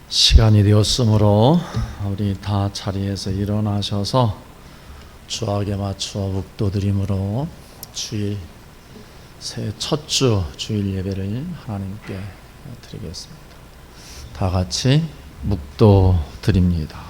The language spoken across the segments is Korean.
시간이 되었으므로 우리 다 자리에서 일어나셔서 주악에 맞추어 묵도드림으로 주일 새해 첫 주 주일 예배를 하나님께 드리겠습니다. 다 같이 묵도드립니다.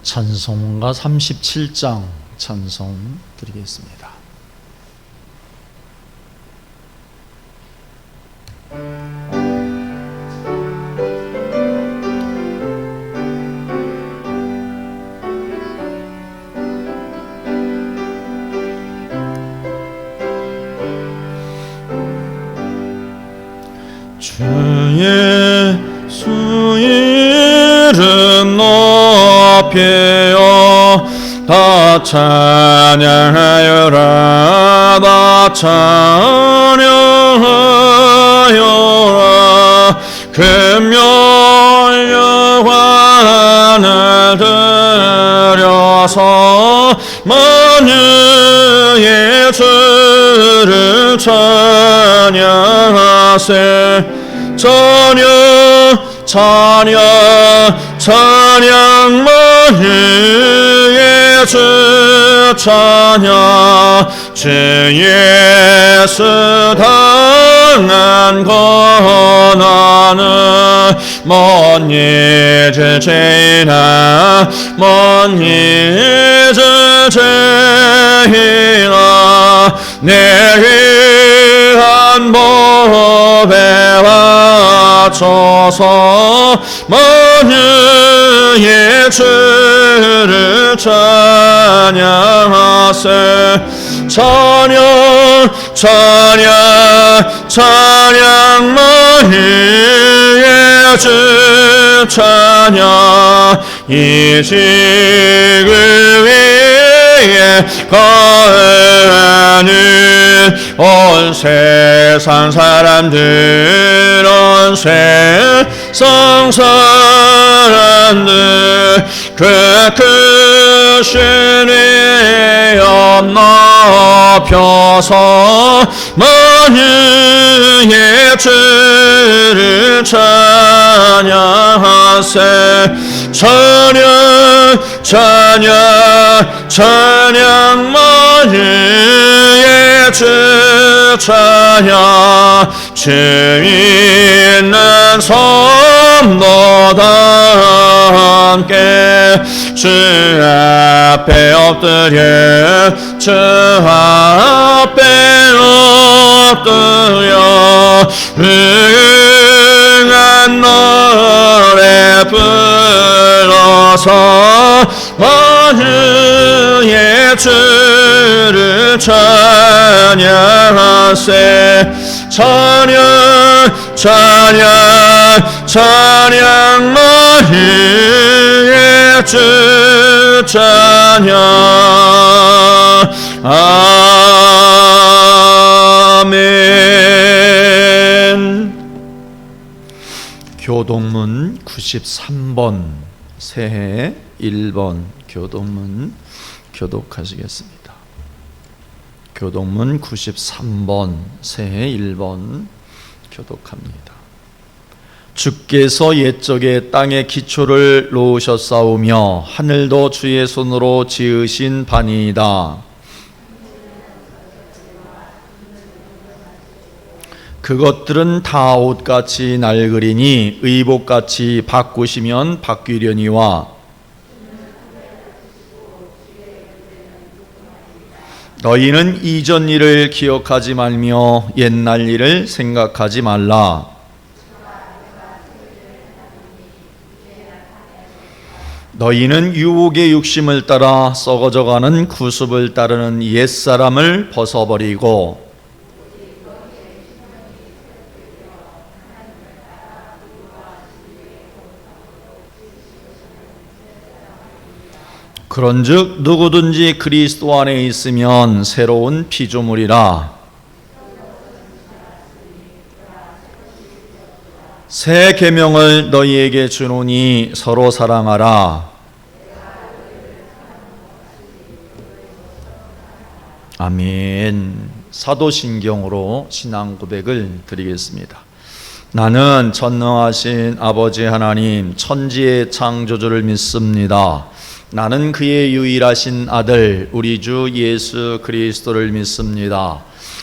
찬송가 37장 찬송 드리겠습니다. 주 예수 이름 높여 다 찬양하여라 다 찬양하여라 금요일관을 들여서 만유의 주를 찬양하세 찬양 만유의 주 찬양 주 예수 당한 고난은 먼 잊을 죄나 먼 잊을 죄나 내 위한 법에 맞춰서 만유의 주를 찬양하세 찬양 만유의 주 찬양 이 지구 위에 거하는 온 세상 사람들 온 세상 사람들 그 크신 위엄 높여서 만유의 주를 찬양하세 찬양 만유의 주 찬양 주 있는 섬도다 함께 주 앞에 엎드려 주 앞에 엎드려 응한 노래 불러서 만유의 주를 찬양하세 찬양 만유의 주 찬양 아멘. 교동문 93번 새해 1번 교동문 교독하시겠습니다. 교동문 93번 새해 1번 교독합니다. 주께서 옛적에 땅에 기초를 놓으셨사오며 하늘도 주의 손으로 지으신 바니이다. 그것들은 다 옷같이 낡으리니 의복같이 바꾸시면 바뀌려니와 너희는 이전 일을 기억하지 말며 옛날 일을 생각하지 말라. 너희는 유혹의 욕심을 따라 썩어져가는 구습을 따르는 옛사람을 벗어버리고 그런즉 누구든지 그리스도 안에 있으면 새로운 피조물이라. 새 계명을 너희에게 주노니 서로 사랑하라. 아멘. 사도신경으로 신앙 고백을 드리겠습니다. 나는 전능하신 아버지 하나님 천지의 창조주를 믿습니다. 나는 그의 유일하신 아들 우리 주 예수 그리스도를 믿습니다.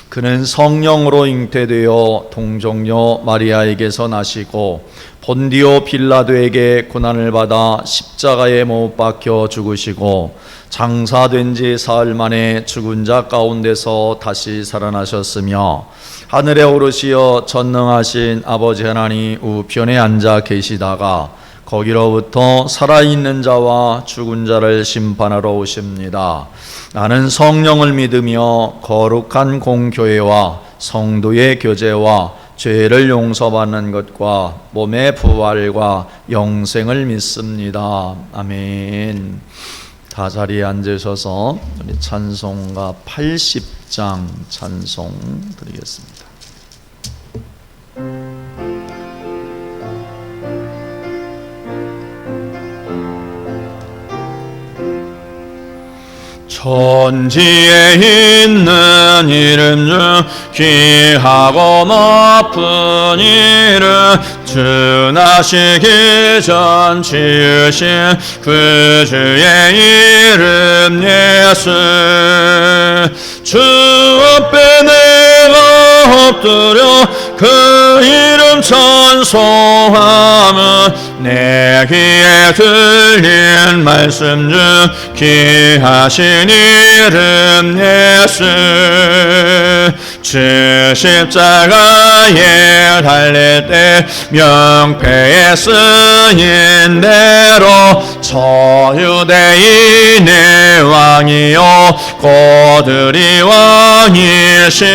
그는 성령으로 잉태되어 동정녀 마리아에게서 나시고 본디오 빌라도에게 고난을 받아 십자가에 못 박혀 죽으시고 장사된 지 사흘 만에 죽은 자 가운데서 다시 살아나셨으며 하늘에 오르시어 전능하신 아버지 하나님 우편에 앉아 계시다가 거기로부터 살아있는 자와 죽은 자를 심판하러 오십니다. 나는 성령을 믿으며 거룩한 공교회와 성도의 교제와 죄를 용서받는 것과 몸의 부활과 영생을 믿습니다. 아멘. 다 자리에 앉으셔서 우리 찬송가 80장 찬송 드리겠습니다. 천지에 있는 이름 중 귀하고 높은 이름 주 나시기 전 지으신 그 주의 이름 예수 주 앞에 내가 엎드려 그 이름 찬송하면 내 귀에 들린 말씀 중 귀하신 이름 예수 주 십자가에 달릴 때 명패에 쓰인 대로 저 유대인의 왕이요 고들이 왕이시라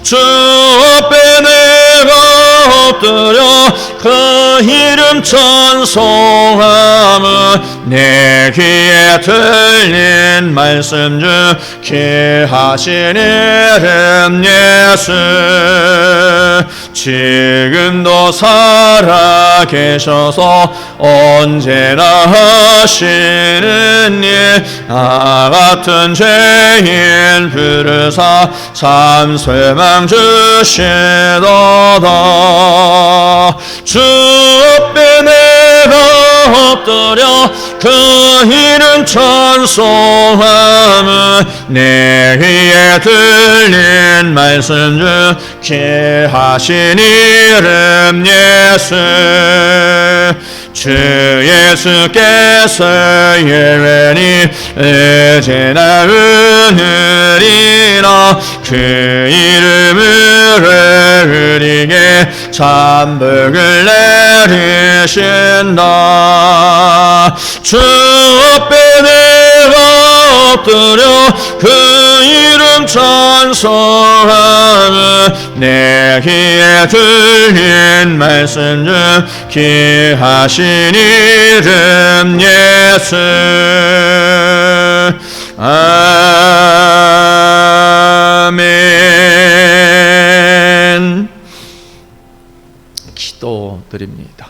주 앞에 내가 엎드려 그 이름 찬송하면 내 귀에 들린 말씀 중 귀하신 이름 예수 지금도 살아계셔서 언제나 하시는 일 나 같은 죄인 부르사 참소망 주시도다 주 앞에 내가 엎드려 그 이름 찬송하면 내 귀에 들린 말씀 중 귀하신 이름 예수 주 예수께서 예외니 이제나 은으리라 그 이름을 우리에게 잠복을 내리신다 주 앞에 내가 엎드려 그 이름 찬송하면 내 귀에 들린 말씀 중 귀하신 이름 예수 아멘. 기도드립니다.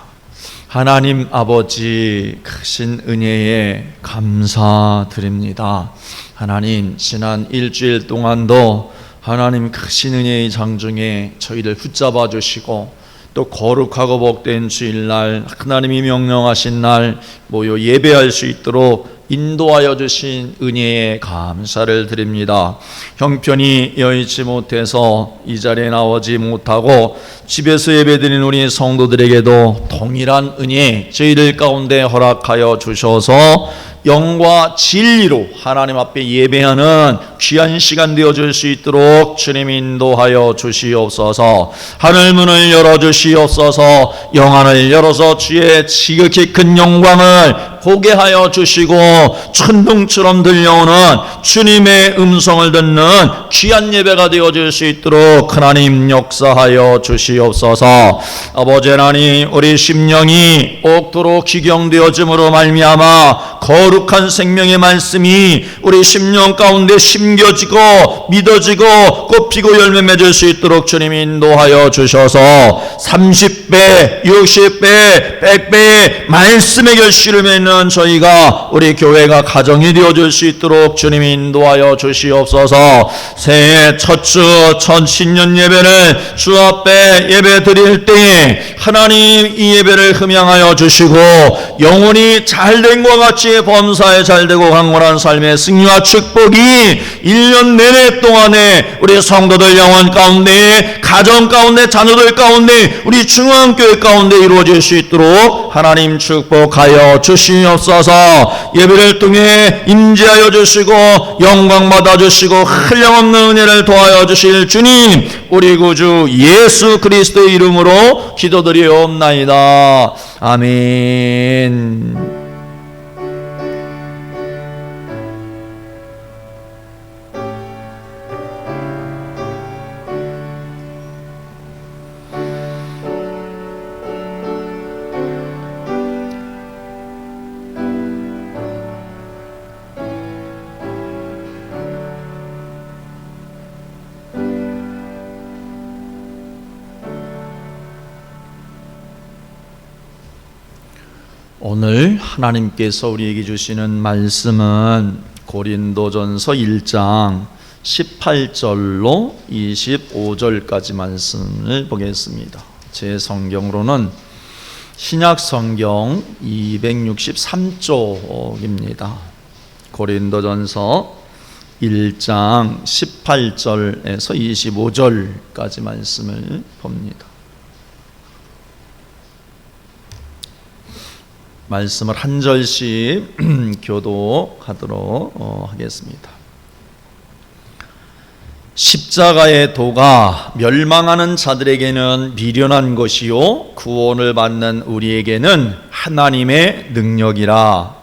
하나님 아버지 크신 은혜에 감사드립니다. 하나님 지난 일주일 동안도 하나님 크신 은혜의 장중에 저희를 붙잡아 주시고 또 거룩하고 복된 주일날 하나님이 명령하신 날 모여 예배할 수 있도록 인도하여 주신 은혜에 감사를 드립니다. 형편이 여의치 못해서 이 자리에 나오지 못하고 집에서 예배드린 우리 성도들에게도 동일한 은혜 저희들 가운데 허락하여 주셔서 영과 진리로 하나님 앞에 예배하는 귀한 시간 되어줄 수 있도록 주님 인도하여 주시옵소서. 하늘문을 열어주시옵소서. 영안을 열어서 주의 지극히 큰 영광을 보게 하여 주시고 천둥처럼 들려오는 주님의 음성을 듣는 귀한 예배가 되어질 수 있도록 하나님 역사하여 주시옵소서. 아버지 하나님, 우리 심령이 옥도로 기경되어짐으로 말미암아 거룩한 생명의 말씀이 우리 심령 가운데 심겨지고 믿어지고 꽃피고 열매 맺을 수 있도록 주님 인도하여 주셔서 30배, 60배, 100배의 말씀의 결실을 맺는 저희가 우리 교회가 가정이 되어줄 수 있도록 주님 인도하여 주시옵소서. 새해 첫 주 첫 신년 예배를 주 앞에 예배 드릴 때에 하나님 이 예배를 흠양하여 주시고 영혼이 잘된과 같이 범사에 잘되고 강건한 삶의 승리와 축복이 1년 내내 동안에 우리 성도들 영혼 가운데, 가정 가운데, 자녀들 가운데, 우리 중앙교회 가운데 이루어질 수 있도록 하나님 축복하여 주시옵소서. 예배를 통해 임재하여 주시고 영광 받아 주시고 한량없는 은혜를 도하여 주실 주님, 우리 구주 예수 그리스도의 이름으로 기도드리옵나이다. 아멘. 오늘 하나님께서 우리에게 주시는 말씀은 고린도전서 1장 18절로 25절까지 말씀을 보겠습니다. 제 성경으로는 신약 성경 263쪽입니다. 고린도전서 1장 18절에서 25절까지 말씀을 봅니다. 말씀을 한 절씩 교독하도록 하겠습니다. 십자가의 도가 멸망하는 자들에게는 미련한 것이요 구원을 받는 우리에게는 하나님의 능력이라.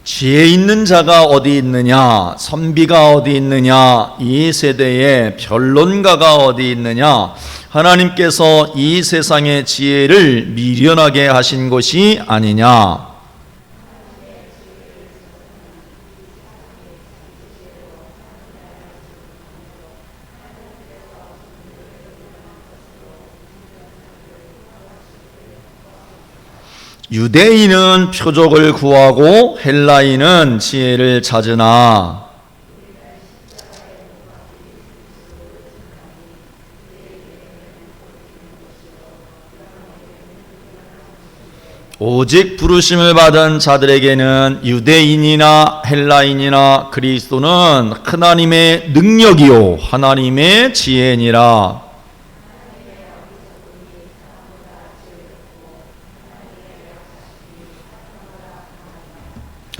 지혜 있는 자가 어디 있느냐, 선비가 어디 있느냐, 이 세대에 변론가가 어디 있느냐. 하나님께서 이 세상의 지혜를 미련하게 하신 것이 아니냐. 유대인은 표적을 구하고 헬라인은 지혜를 찾으나 오직 부르심을 받은 자들에게는 유대인이나 헬라인이나 그리스도는 하나님의 능력이요 하나님의 지혜니라.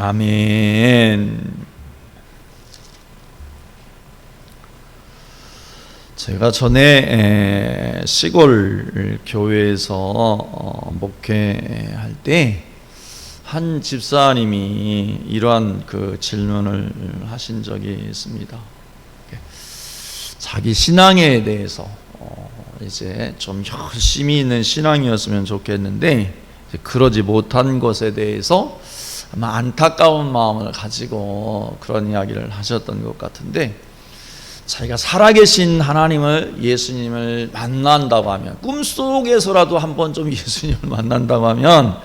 아멘. 제가 전에 시골 교회에서 목회할 때 한 집사님이 이러한 그 질문을 하신 적이 있습니다. 자기 신앙에 대해서 이제 좀 열심히 있는 신앙이었으면 좋겠는데 그러지 못한 것에 대해서 아마 안타까운 마음을 가지고 그런 이야기를 하셨던 것 같은데, 자기가 살아계신 하나님을, 예수님을 만난다고 하면, 꿈속에서라도 한번 좀 예수님을 만난다고 하면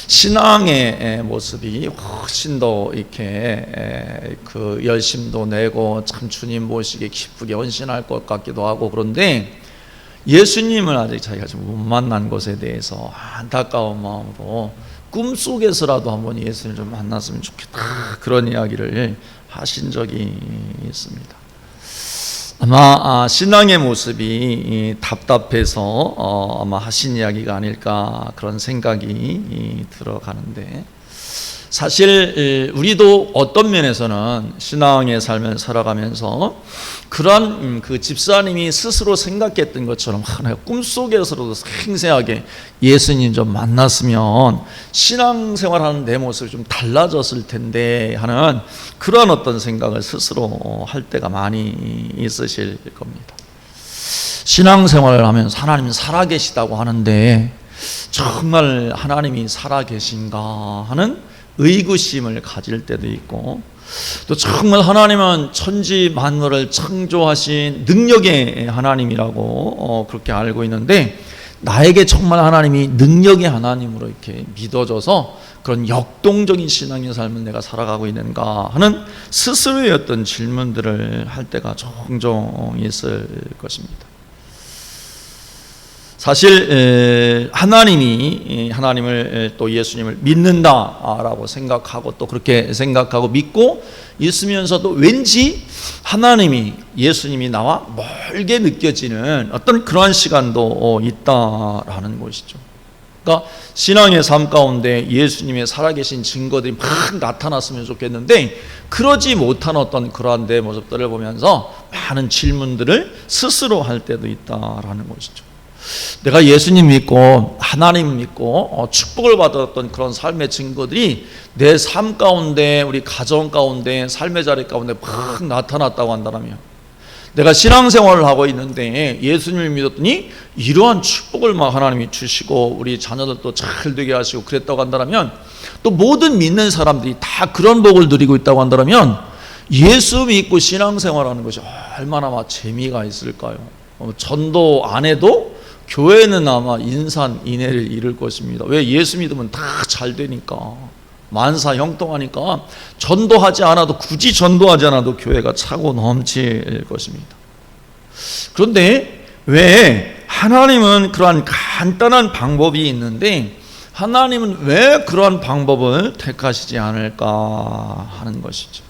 신앙의 모습이 훨씬 더 이렇게 그 열심도 내고 참 주님 모시게 기쁘게 헌신할 것 같기도 하고, 그런데 예수님을 아직 자기가 좀 못 만난 것에 대해서 안타까운 마음으로 꿈속에서라도 한번 예수님을 좀 만났으면 좋겠다, 그런 이야기를 하신 적이 있습니다. 아마 신앙의 모습이 답답해서 아마 하신 이야기가 아닐까 그런 생각이 들어가는데, 사실 우리도 어떤 면에서는 신앙의 삶을 살아가면서 그런 그 집사님이 스스로 생각했던 것처럼 내가 꿈속에서도 생생하게 예수님 좀 만났으면 신앙생활하는 내 모습이 좀 달라졌을 텐데 하는 그런 어떤 생각을 스스로 할 때가 많이 있으실 겁니다. 신앙생활을 하면서 하나님은 살아계시다고 하는데 정말 하나님이 살아계신가 하는 의구심을 가질 때도 있고, 또 정말 하나님은 천지 만물을 창조하신 능력의 하나님이라고 그렇게 알고 있는데, 나에게 정말 하나님이 능력의 하나님으로 이렇게 믿어져서 그런 역동적인 신앙의 삶을 내가 살아가고 있는가 하는 스스로의 어떤 질문들을 할 때가 종종 있을 것입니다. 사실 하나님을 또 예수님을 믿는다라고 생각하고 또 그렇게 생각하고 믿고 있으면서도 왠지 하나님이 예수님이 나와 멀게 느껴지는 어떤 그러한 시간도 있다라는 것이죠. 그러니까 신앙의 삶 가운데 예수님의 살아계신 증거들이 막 나타났으면 좋겠는데 그러지 못한 어떤 그러한 내 모습들을 보면서 많은 질문들을 스스로 할 때도 있다라는 것이죠. 내가 예수님 믿고 하나님 믿고 축복을 받았던 그런 삶의 증거들이 내 삶 가운데, 우리 가정 가운데, 삶의 자리 가운데 막 나타났다고 한다면, 내가 신앙생활을 하고 있는데 예수님을 믿었더니 이러한 축복을 막 하나님이 주시고 우리 자녀들도 잘 되게 하시고 그랬다고 한다면, 또 모든 믿는 사람들이 다 그런 복을 누리고 있다고 한다면 예수 믿고 신앙생활하는 것이 얼마나 막 재미가 있을까요? 전도 안 해도 교회는 아마 인산인해를 이룰 것입니다. 왜? 예수 믿으면 다 잘 되니까, 만사 형통하니까 전도하지 않아도, 굳이 전도하지 않아도 교회가 차고 넘칠 것입니다. 그런데 왜 하나님은 그러한 간단한 방법이 있는데 하나님은 왜 그러한 방법을 택하시지 않을까 하는 것이죠.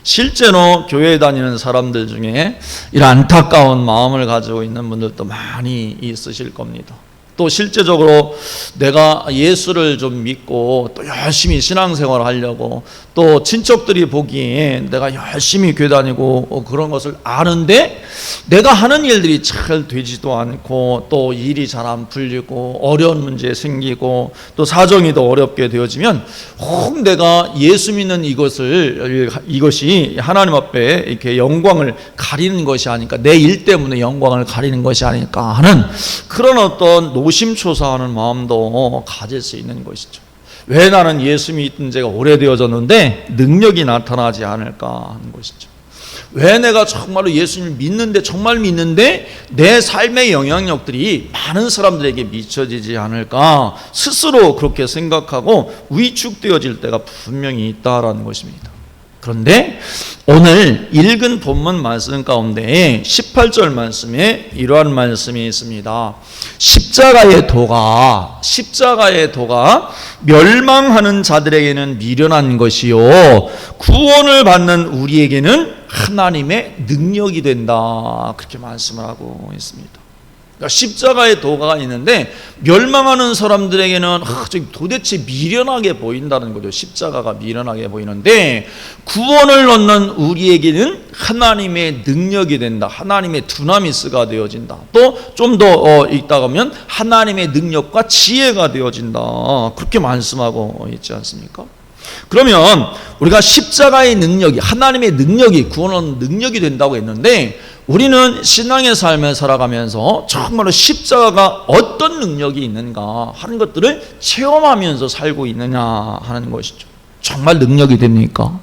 실제로 교회에 다니는 사람들 중에 이런 안타까운 마음을 가지고 있는 분들도 많이 있으실 겁니다. 또 실제적으로 내가 예수를 좀 믿고 또 열심히 신앙생활을 하려고, 또 친척들이 보기에 내가 열심히 교회 다니고 그런 것을 아는데 내가 하는 일들이 잘 되지도 않고, 또 일이 잘 안 풀리고 어려운 문제 생기고 또 사정이 더 어렵게 되어지면 혹 내가 예수 믿는 이것이 하나님 앞에 이렇게 영광을 가리는 것이 아닐까, 내 일 때문에 영광을 가리는 것이 아닐까 하는 그런 어떤 노심초사하는 마음도 가질 수 있는 것이죠. 왜 나는 예수 믿은 지가 오래되어졌는데 능력이 나타나지 않을까 하는 것이죠. 왜 내가 정말로 예수님을 믿는데, 정말 믿는데 내 삶의 영향력들이 많은 사람들에게 미쳐지지 않을까, 스스로 그렇게 생각하고 위축되어질 때가 분명히 있다라는 것입니다. 그런데 오늘 읽은 본문 말씀 가운데 18절 말씀에 이러한 말씀이 있습니다. 십자가의 도가 멸망하는 자들에게는 미련한 것이요 구원을 받는 우리에게는 하나님의 능력이 된다, 그렇게 말씀을 하고 있습니다. 그러니까 십자가의 도가 있는데 멸망하는 사람들에게는 도대체 미련하게 보인다는 거죠. 십자가가 미련하게 보이는데 구원을 얻는 우리에게는 하나님의 능력이 된다, 하나님의 두나미스가 되어진다, 또 좀 더 읽다 보면 하나님의 능력과 지혜가 되어진다, 그렇게 말씀하고 있지 않습니까? 그러면 우리가 십자가의 능력이, 하나님의 능력이, 구원하는 능력이 된다고 했는데, 우리는 신앙의 삶을 살아가면서 정말로 십자가가 어떤 능력이 있는가 하는 것들을 체험하면서 살고 있느냐 하는 것이죠. 정말 능력이 됩니까?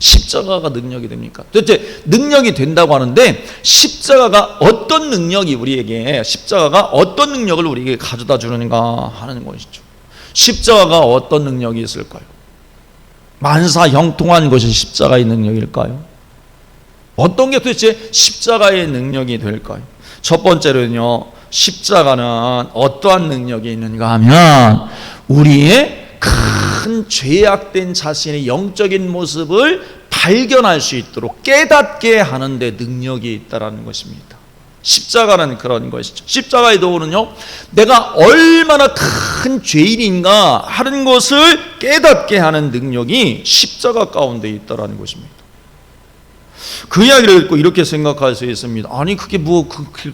십자가가 능력이 됩니까? 도대체 능력이 된다고 하는데 십자가가 어떤 능력이 우리에게, 십자가가 어떤 능력을 우리에게 가져다 주는가 하는 것이죠. 십자가가 어떤 능력이 있을까요? 만사 형통한 것이 십자가의 능력일까요? 어떤 게 도대체 십자가의 능력이 될까요? 첫 번째로는요, 십자가는 어떠한 능력이 있는가 하면 우리의 큰 죄악된 자신의 영적인 모습을 발견할 수 있도록 깨닫게 하는 데 능력이 있다는 것입니다. 십자가는 그런 것이죠. 십자가의 도구는요, 내가 얼마나 큰 죄인인가 하는 것을 깨닫게 하는 능력이 십자가 가운데 있다라는 것입니다. 그 이야기를 듣고 이렇게 생각할 수 있습니다. 아니 그게 뭐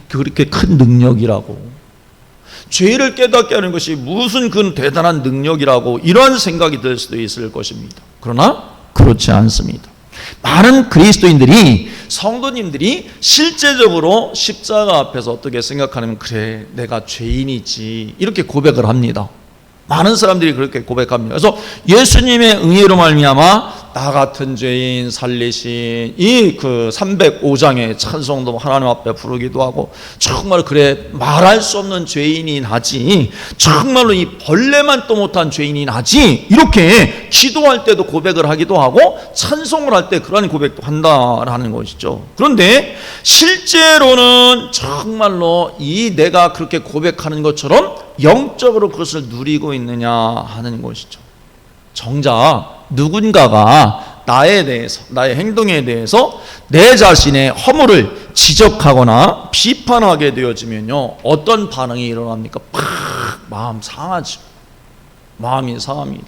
그렇게 큰 능력이라고, 죄를 깨닫게 하는 것이 무슨 그 대단한 능력이라고 이런 생각이 들 수도 있을 것입니다. 그러나 그렇지 않습니다. 많은 그리스도인들이, 성도님들이 실제적으로 십자가 앞에서 어떻게 생각하냐면, 그래 내가 죄인이지 이렇게 고백을 합니다. 많은 사람들이 그렇게 고백합니다. 그래서 예수님의 응애로 말미암아 나 같은 죄인 살리신 이 그 305장의 찬송도 하나님 앞에 부르기도 하고, 정말 그래 말할 수 없는 죄인이 나지, 정말로 이 벌레만 또 못한 죄인이 나지, 이렇게 기도할 때도 고백을 하기도 하고 찬송을 할 때 그런 고백도 한다라는 것이죠. 그런데 실제로는 정말로 이 내가 그렇게 고백하는 것처럼 영적으로 그것을 누리고 있느냐 하는 것이죠. 정작 누군가가 나에 대해서, 나의 행동에 대해서 내 자신의 허물을 지적하거나 비판하게 되어지면요, 어떤 반응이 일어납니까? 팍 마음 상하죠. 마음이 상합니다.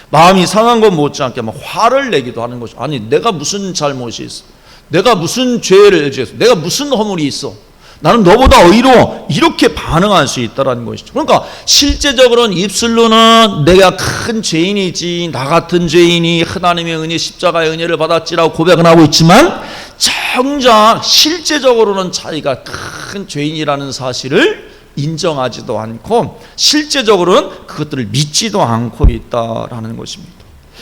마음이 상한 건 못지않게 막 화를 내기도 하는 것이죠. 아니 내가 무슨 잘못이 있어, 내가 무슨 죄를 지었어, 내가 무슨 허물이 있어, 나는 너보다 의로워, 이렇게 반응할 수 있다는 것이죠. 그러니까 실제적으로는 입술로는 내가 큰 죄인이지, 나 같은 죄인이 하나님의 은혜, 십자가의 은혜를 받았지라고 고백은 하고 있지만, 정작 실제적으로는 자기가 큰 죄인이라는 사실을 인정하지도 않고 실제적으로는 그것들을 믿지도 않고 있다라는 것입니다.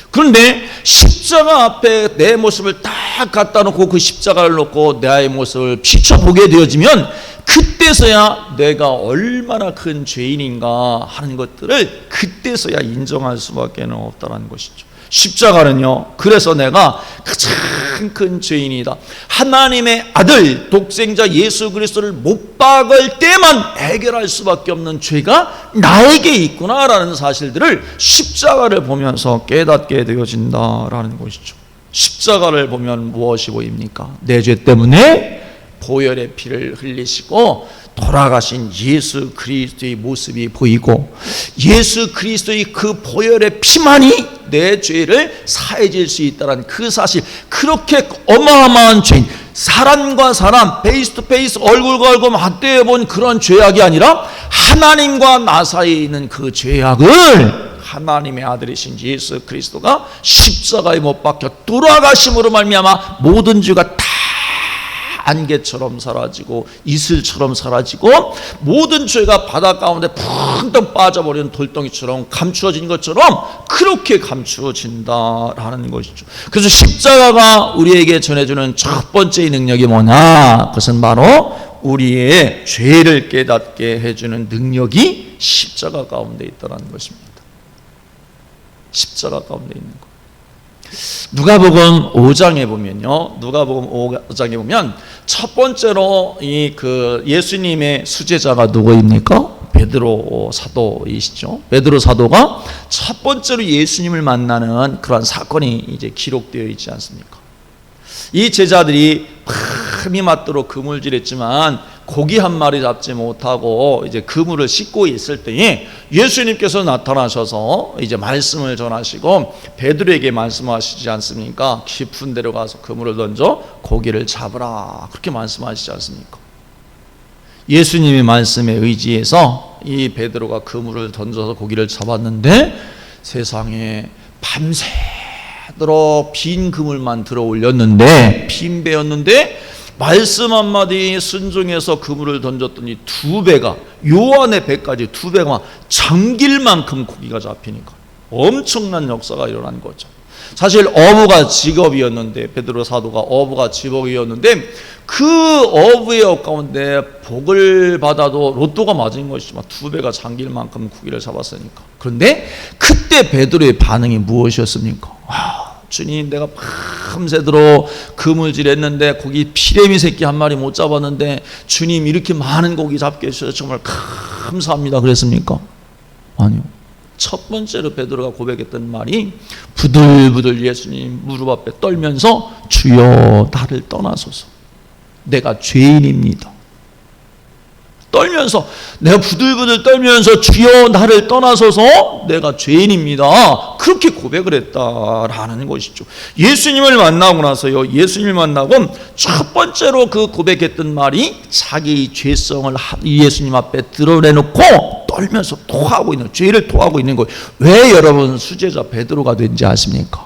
그런데 십자가 앞에 내 모습을 딱 갖다 놓고 그 십자가를 놓고 나의 모습을 비춰보게 되어지면, 그때서야 내가 얼마나 큰 죄인인가 하는 것들을 그때서야 인정할 수밖에 없다는 것이죠. 십자가는요, 그래서 내가 가장 큰 죄인이다, 하나님의 아들 독생자 예수 그리스도를 못 박을 때만 해결할 수밖에 없는 죄가 나에게 있구나라는 사실들을 십자가를 보면서 깨닫게 되어진다라는 것이죠. 십자가를 보면 무엇이 보입니까? 내 죄 때문에 보혈의 피를 흘리시고 돌아가신 예수 그리스도의 모습이 보이고, 예수 그리스도의 그 보혈의 피만이 내 죄를 사해질 수 있다는 그 사실, 그렇게 어마어마한 죄인, 사람과 사람 페이스 투 페이스, 얼굴과 얼굴 맞대어 본 그런 죄악이 아니라 하나님과 나 사이에 있는 그 죄악을 하나님의 아들이신 예수 그리스도가 십자가에 못 박혀 돌아가심으로 말미암아 모든 죄가 다 안개처럼 사라지고 이슬처럼 사라지고, 모든 죄가 바다 가운데 붕덩 빠져버리는 돌덩이처럼 감추어진 것처럼 그렇게 감추어진다라는 것이죠. 그래서 십자가가 우리에게 전해주는 첫 번째 능력이 뭐냐? 그것은 바로 우리의 죄를 깨닫게 해주는 능력이 십자가 가운데 있다는 것입니다. 십자가 가운데 있는 것. 누가복음 5장에 보면요, 누가복음 5장에 보면 첫 번째로 이 그 예수님의 수제자가 누구입니까? 베드로 사도이시죠. 베드로 사도가 첫 번째로 예수님을 만나는 그런 사건이 이제 기록되어 있지 않습니까? 이 제자들이 밤이 맞도록 그물질했지만 고기 한 마리 잡지 못하고 이제 그물을 씻고 있을 때에 예수님께서 나타나셔서 이제 말씀을 전하시고 베드로에게 말씀하시지 않습니까? 깊은 데로 가서 그물을 던져 고기를 잡으라, 그렇게 말씀하시지 않습니까? 예수님의 말씀에 의지해서 이 베드로가 그물을 던져서 고기를 잡았는데, 세상에 밤새도록 빈 그물만 들어 올렸는데, 빈 배였는데 말씀 한마디 순종해서 그물을 던졌더니 두 배가, 요한의 배까지 두 배가 잠길 만큼 고기가 잡히니까 엄청난 역사가 일어난 거죠. 사실 어부가 직업이었는데, 베드로 사도가 어부가 직업이었는데, 그 어부의 업 가운데 복을 받아도 로또가 맞은 것이지만 두 배가 잠길 만큼 고기를 잡았으니까. 그런데 그때 베드로의 반응이 무엇이었습니까? 주님, 내가 밤새도록 그물질했는데 고기 피레미 새끼 한 마리 못 잡았는데 주님 이렇게 많은 고기 잡게 해주셔서 정말 감사합니다 그랬습니까? 아니요. 첫 번째로 베드로가 고백했던 말이 부들부들 예수님 무릎 앞에 떨면서 주여 나를 떠나소서, 내가 죄인입니다. 떨면서, 내가 부들부들 떨면서 주여 나를 떠나소서 내가 죄인입니다, 그렇게 고백을 했다라는 것이죠. 예수님을 만나고 나서요, 예수님을 만나고 첫 번째로 그 고백했던 말이 자기 죄성을 예수님 앞에 드러내놓고 떨면서 토하고 있는, 죄를 토하고 있는 거예요. 왜 여러분 수제자 베드로가 된지 아십니까?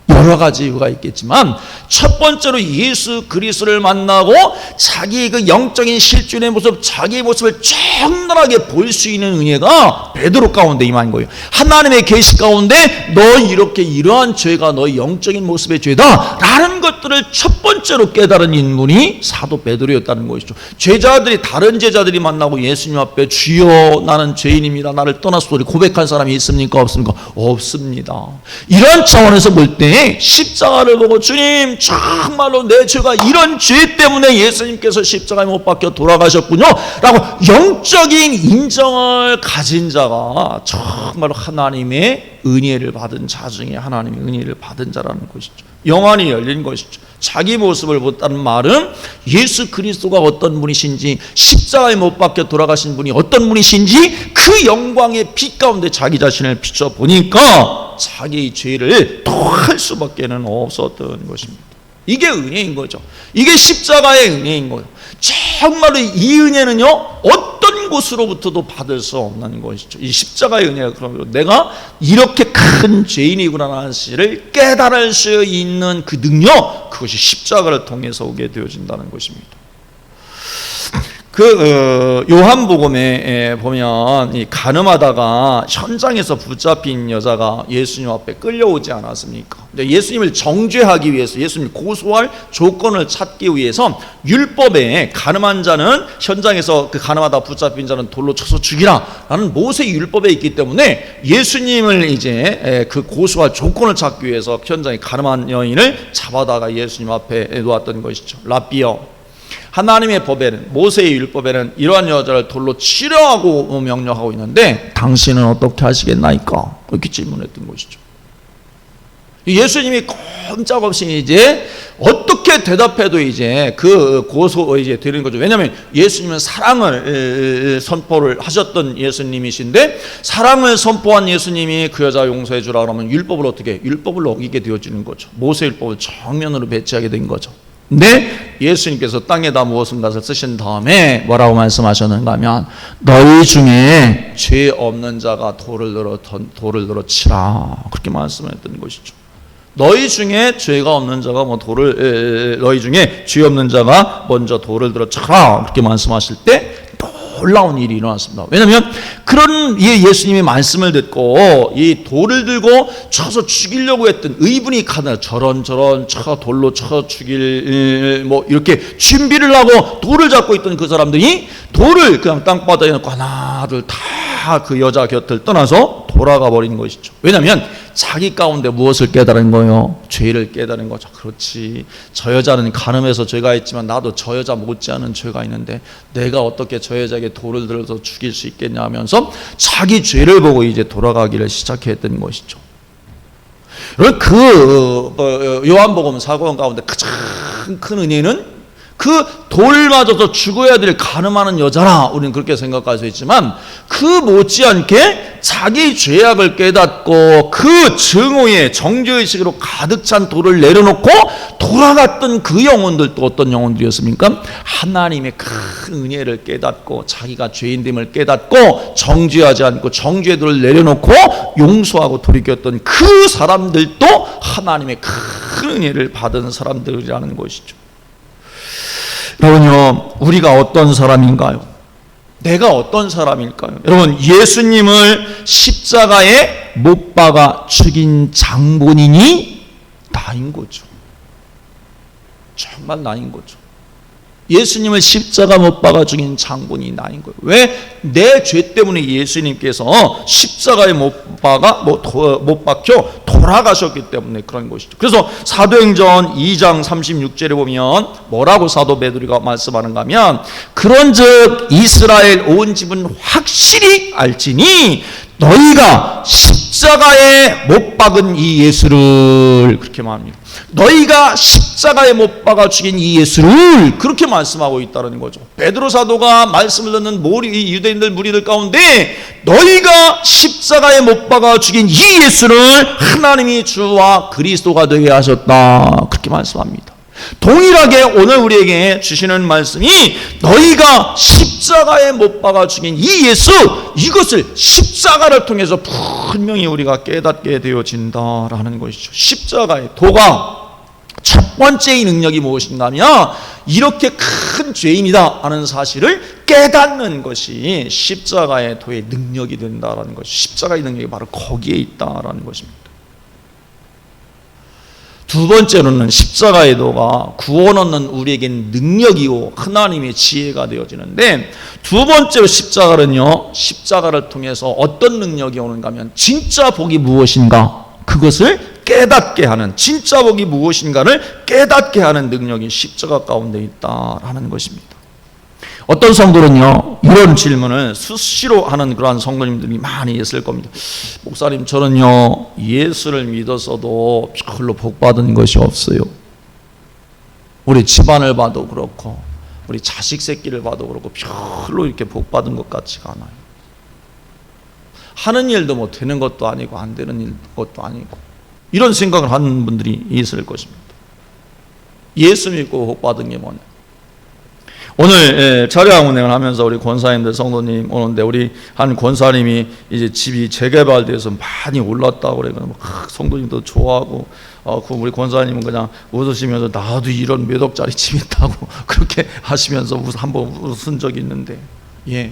여러 가지 이유가 있겠지만 첫 번째로 예수 그리스도를 만나고 자기 그 영적인 실존의 모습, 자기의 모습을 적나라하게 볼 수 있는 은혜가 베드로 가운데 임한 거예요. 하나님의 계시 가운데 너 이렇게 이러한 죄가 너의 영적인 모습의 죄다 라는 것들을 첫 번째로 깨달은 인물이 사도 베드로였다는 것이죠. 제자들이, 다른 제자들이 만나고 예수님 앞에 주여 나는 죄인입니다, 나를 떠나소서 고백한 사람이 있습니까? 없습니까? 없습니다. 이런 차원에서 볼 때 십자가를 보고 주님 정말로 내 죄가 이런 죄 때문에 예수님께서 십자가에 못 박혀 돌아가셨군요 라고 영적인 인정을 가진 자가 정말로 하나님의 은혜를 받은 자 중에 하나님의 은혜를 받은 자라는 것이죠. 영안이 열린 것이죠. 자기 모습을 본다는 말은 예수 그리스도가 어떤 분이신지, 십자가에 못 박혀 돌아가신 분이 어떤 분이신지 그 영광의 빛 가운데 자기 자신을 비춰보니까 자기의 죄를 토할 수밖에 없었던 것입니다. 이게 은혜인 거죠. 이게 십자가의 은혜인 거예요. 정말로 이 은혜는요 어떤 곳으로부터도 받을 수 없는 것이죠. 이 십자가의 은혜가 그러면 내가 이렇게 큰 죄인이구나 하는 사실을 깨달을 수 있는 그 능력, 그것이 십자가를 통해서 오게 되어진다는 것입니다. 요한복음에 보면 이 간음하다가 현장에서 붙잡힌 여자가 예수님 앞에 끌려오지 않았습니까? 예수님을 정죄하기 위해서, 예수님을 고소할 조건을 찾기 위해서 율법에 간음한 자는 현장에서 그 간음하다 붙잡힌 자는 돌로 쳐서 죽이라라는 모세 율법에 있기 때문에 예수님을 이제 그 고소할 조건을 찾기 위해서 현장에 간음한 여인을 잡아다가 예수님 앞에 놓았던 것이죠. 라비어, 하나님의 법에는, 모세의 율법에는 이러한 여자를 돌로 치려하고 명령하고 있는데 당신은 어떻게 하시겠나이까? 이렇게 질문했던 것이죠. 예수님이 꼼짝없이 이제 어떻게 대답해도 이제 그 고소 이제 드리는 거죠. 왜냐하면 예수님은 사랑을 선포를 하셨던 예수님이신데, 사랑을 선포한 예수님이 그 여자 용서해 주라 그러면 율법을 어떻게, 율법을 어기게 되어지는 거죠. 모세 율법을 정면으로 배치하게 된 거죠. 근데 예수님께서 땅에다 무엇은 것을 쓰신 다음에 뭐라고 말씀하셨는가 하면 너희 중에 죄 없는 자가 돌을 들어 치라, 그렇게 말씀했던 것이죠. 너희 중에 죄가 없는 자가 너희 중에 죄 없는 자가 먼저 돌을 들어 쳐라, 그렇게 말씀하실 때 놀라운 일이 일어났습니다. 왜냐하면 그런 예수님의 말씀을 듣고 이 돌을 들고 쳐서 죽이려고 했던 의분이 가득, 저런 돌로 쳐 죽일 뭐 이렇게 준비를 하고 돌을 잡고 있던 그 사람들이 돌을 그냥 땅바닥에 놓고 하나둘 다 그 여자 곁을 떠나서 돌아가 버린 것이죠. 왜냐하면 자기 가운데 무엇을 깨달은 거예요? 죄를 깨달은 거죠. 그렇지, 저 여자는 간음해서 죄가 있지만 나도 저 여자 못지않은 죄가 있는데 내가 어떻게 저 여자에게 돌을 들어서 죽일 수 있겠냐 하면서 자기 죄를 보고 이제 돌아가기를 시작했던 것이죠. 그 요한복음 사도행 가운데 가장 큰 은혜는 그 돌 맞아서 죽어야 될 간음하는 여자라 우리는 그렇게 생각할 수 있지만, 그 못지않게 자기 죄악을 깨닫고 그 증오의 정죄의식으로 가득 찬 돌을 내려놓고 돌아갔던 그 영혼들도 어떤 영혼들이었습니까? 하나님의 큰 은혜를 깨닫고 자기가 죄인됨을 깨닫고 정죄하지 않고 정죄들을 내려놓고 용서하고 돌이켰던 그 사람들도 하나님의 큰 은혜를 받은 사람들이라는 것이죠. 여러분요, 우리가 어떤 사람인가요? 내가 어떤 사람일까요? 여러분, 예수님을 십자가에 못 박아 죽인 장본인이 나인 거죠. 정말 나인 거죠. 예수님을 십자가 못 박아 죽인 장본인이 나인 거예요. 왜? 내 죄 때문에 예수님께서 십자가에 못 박혀 돌아가셨기 때문에 그런 것이죠. 그래서 사도행전 2장 36절에 보면 뭐라고 사도 베드로가 말씀하는가 하면, 그런즉 이스라엘 온 집은 확실히 알지니 너희가 십자가 십자가에 못 박은 이 예수를 그렇게 말합니다. 너희가 십자가에 못 박아 죽인 이 예수를 그렇게 말씀하고 있다는 거죠. 베드로 사도가 말씀을 듣는 이 유대인들 무리들 가운데 너희가 십자가에 못 박아 죽인 이 예수를 하나님이 주와 그리스도가 되게 하셨다, 그렇게 말씀합니다. 동일하게 오늘 우리에게 주시는 말씀이 너희가 십자가에 못 박아 죽인 이 예수, 이것을 십자가를 통해서 분명히 우리가 깨닫게 되어진다라는 것이죠. 십자가의 도가 첫 번째 능력이 무엇인가 하면 이렇게 큰 죄인이다 하는 사실을 깨닫는 것이 십자가의 도의 능력이 된다라는 것이, 십자가의 능력이 바로 거기에 있다라는 것입니다. 두 번째로는 십자가의 도가 구원 얻는 우리에겐 능력이고 하나님의 지혜가 되어지는데, 두 번째로 십자가는요, 십자가를 통해서 어떤 능력이 오는가 하면 진짜 복이 무엇인가, 그것을 깨닫게 하는, 진짜 복이 무엇인가를 깨닫게 하는 능력이 십자가 가운데 있다라는 것입니다. 어떤 성도는요, 이런 질문을 수시로 하는 그러한 성도님들이 많이 있을 겁니다. 목사님, 저는요 예수를 믿었어도 별로 복 받은 것이 없어요. 우리 집안을 봐도 그렇고 우리 자식 새끼를 봐도 그렇고 별로 이렇게 복 받은 것 같지가 않아요. 하는 일도 뭐 되는 것도 아니고 안 되는 것도 아니고, 이런 생각을 하는 분들이 있을 것입니다. 예수 믿고 복 받은 게 뭐냐? 오늘 자료학 운행을 하면서 우리 권사님들 성도님 오는데, 우리 한 권사님이 이제 집이 재개발돼서 많이 올랐다고 그래요. 성도님도 좋아하고, 우리 권사님은 그냥 웃으시면서 나도 이런 몇 억짜리 집 있다고 그렇게 하시면서 한번 웃은 적이 있는데, 예,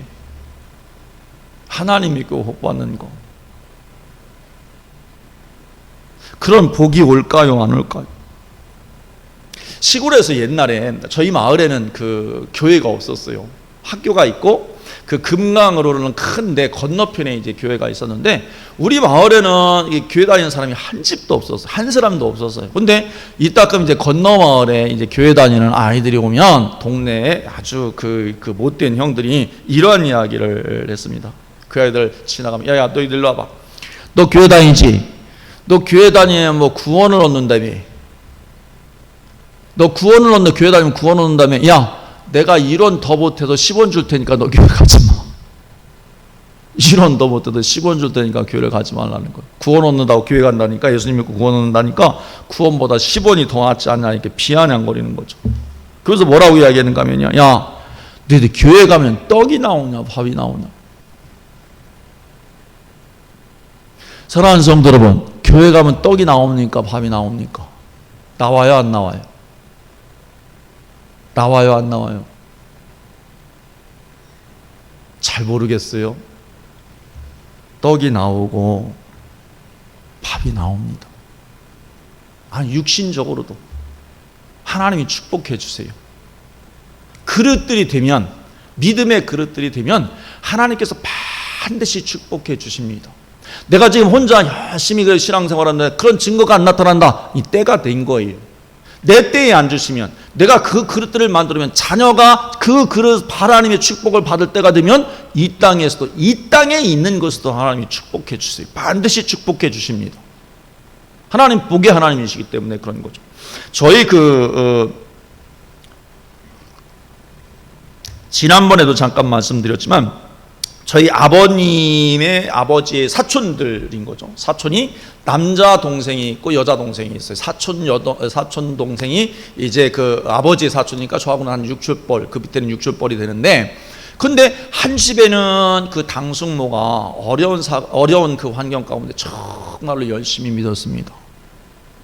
하나님 믿고 복 받는 거, 그런 복이 올까요, 안 올까요? 시골에서 옛날에 저희 마을에는 그 교회가 없었어요. 학교가 있고 그 금강으로 흐르는 큰 내 건너편에 이제 교회가 있었는데, 우리 마을에는 교회 다니는 사람이 한 집도 없었어요. 한 사람도 없었어요. 근데 이따금 이제 건너 마을에 이제 교회 다니는 아이들이 오면 동네에 아주 그 못된 형들이 이러한 이야기를 했습니다. 그 아이들 지나가면, 야야 너희들 일로 와봐. 너 교회 다니지? 너 교회 다니면 뭐 구원을 얻는다며? 너 구원을 얻는, 교회 다니면 구원 얻는다며? 야, 내가 1원 더 못해서 10원 줄 테니까 너 교회 가지 마. 1원 더 못해서 10원 줄 테니까 교회를 가지 말라는 거예요. 구원 얻는다고 교회 간다니까, 예수님 믿고 구원 얻는다니까 구원보다 10원이 더 낫지 않냐, 이렇게 비아냥거리는 거죠. 그래서 뭐라고 이야기하는가 하면요, 야, 너희들 교회 가면 떡이 나오냐 밥이 나오냐? 사랑하는 성도 여러분, 교회 가면 떡이 나옵니까 밥이 나옵니까? 나와요 안 나와요? 나와요 안 나와요? 잘 모르겠어요. 떡이 나오고 밥이 나옵니다. 아니, 육신적으로도 하나님이 축복해 주세요. 그릇들이 되면, 믿음의 그릇들이 되면 하나님께서 반드시 축복해 주십니다. 내가 지금 혼자 열심히 신앙생활하는데 그런 증거가 안 나타난다, 이 때가 된 거예요. 내 때에 안 주시면, 내가 그 그릇들을 만들면 자녀가 그 그릇 하나님의 축복을 받을 때가 되면 이 땅에서도, 이 땅에 있는 것도 하나님이 축복해 주세요. 반드시 축복해 주십니다. 하나님 복의 하나님이시기 때문에 그런 거죠. 저희 지난번에도 잠깐 말씀드렸지만, 저희 아버님의 아버지의 사촌들인 거죠. 사촌이 남자 동생이 있고 여자 동생이 있어요. 사촌 동생이 이제 그 아버지의 사촌이니까 저하고는 한 6출뻘, 그 밑에는 6출뻘이 되는데, 근데 한 집에는 그 당숙모가 어려운 그 환경 가운데 정말로 열심히 믿었습니다.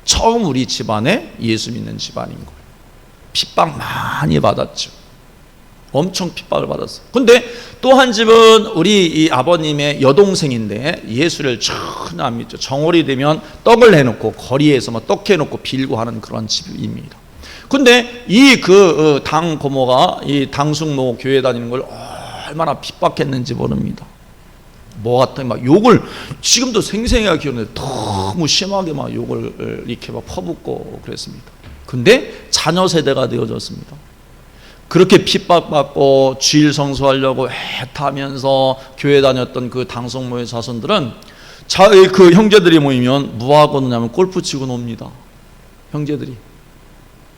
처음 우리 집안에 예수 믿는 집안인 거예요. 핍박 많이 받았죠. 엄청 핍박을 받았어요. 근데 또 한 집은 우리 이 아버님의 여동생인데 예수를 전혀 안 믿죠. 정월이 되면 떡을 해놓고 거리에서 막 떡 해놓고 빌고 하는 그런 집입니다. 근데 이 당 고모가 이 당숙모 교회 다니는 걸 얼마나 핍박했는지 모릅니다. 뭐 같은 막 욕을, 지금도 생생하게 기억나는데 너무 심하게 막 욕을 이렇게 막 퍼붓고 그랬습니다. 근데 자녀 세대가 되어졌습니다. 그렇게 핍박받고 주일 성수하려고 애타면서 교회 다녔던 그 당숙모의 자손들은 그 형제들이 모이면 뭐 하고 노냐면 골프 치고 놉니다. 형제들이.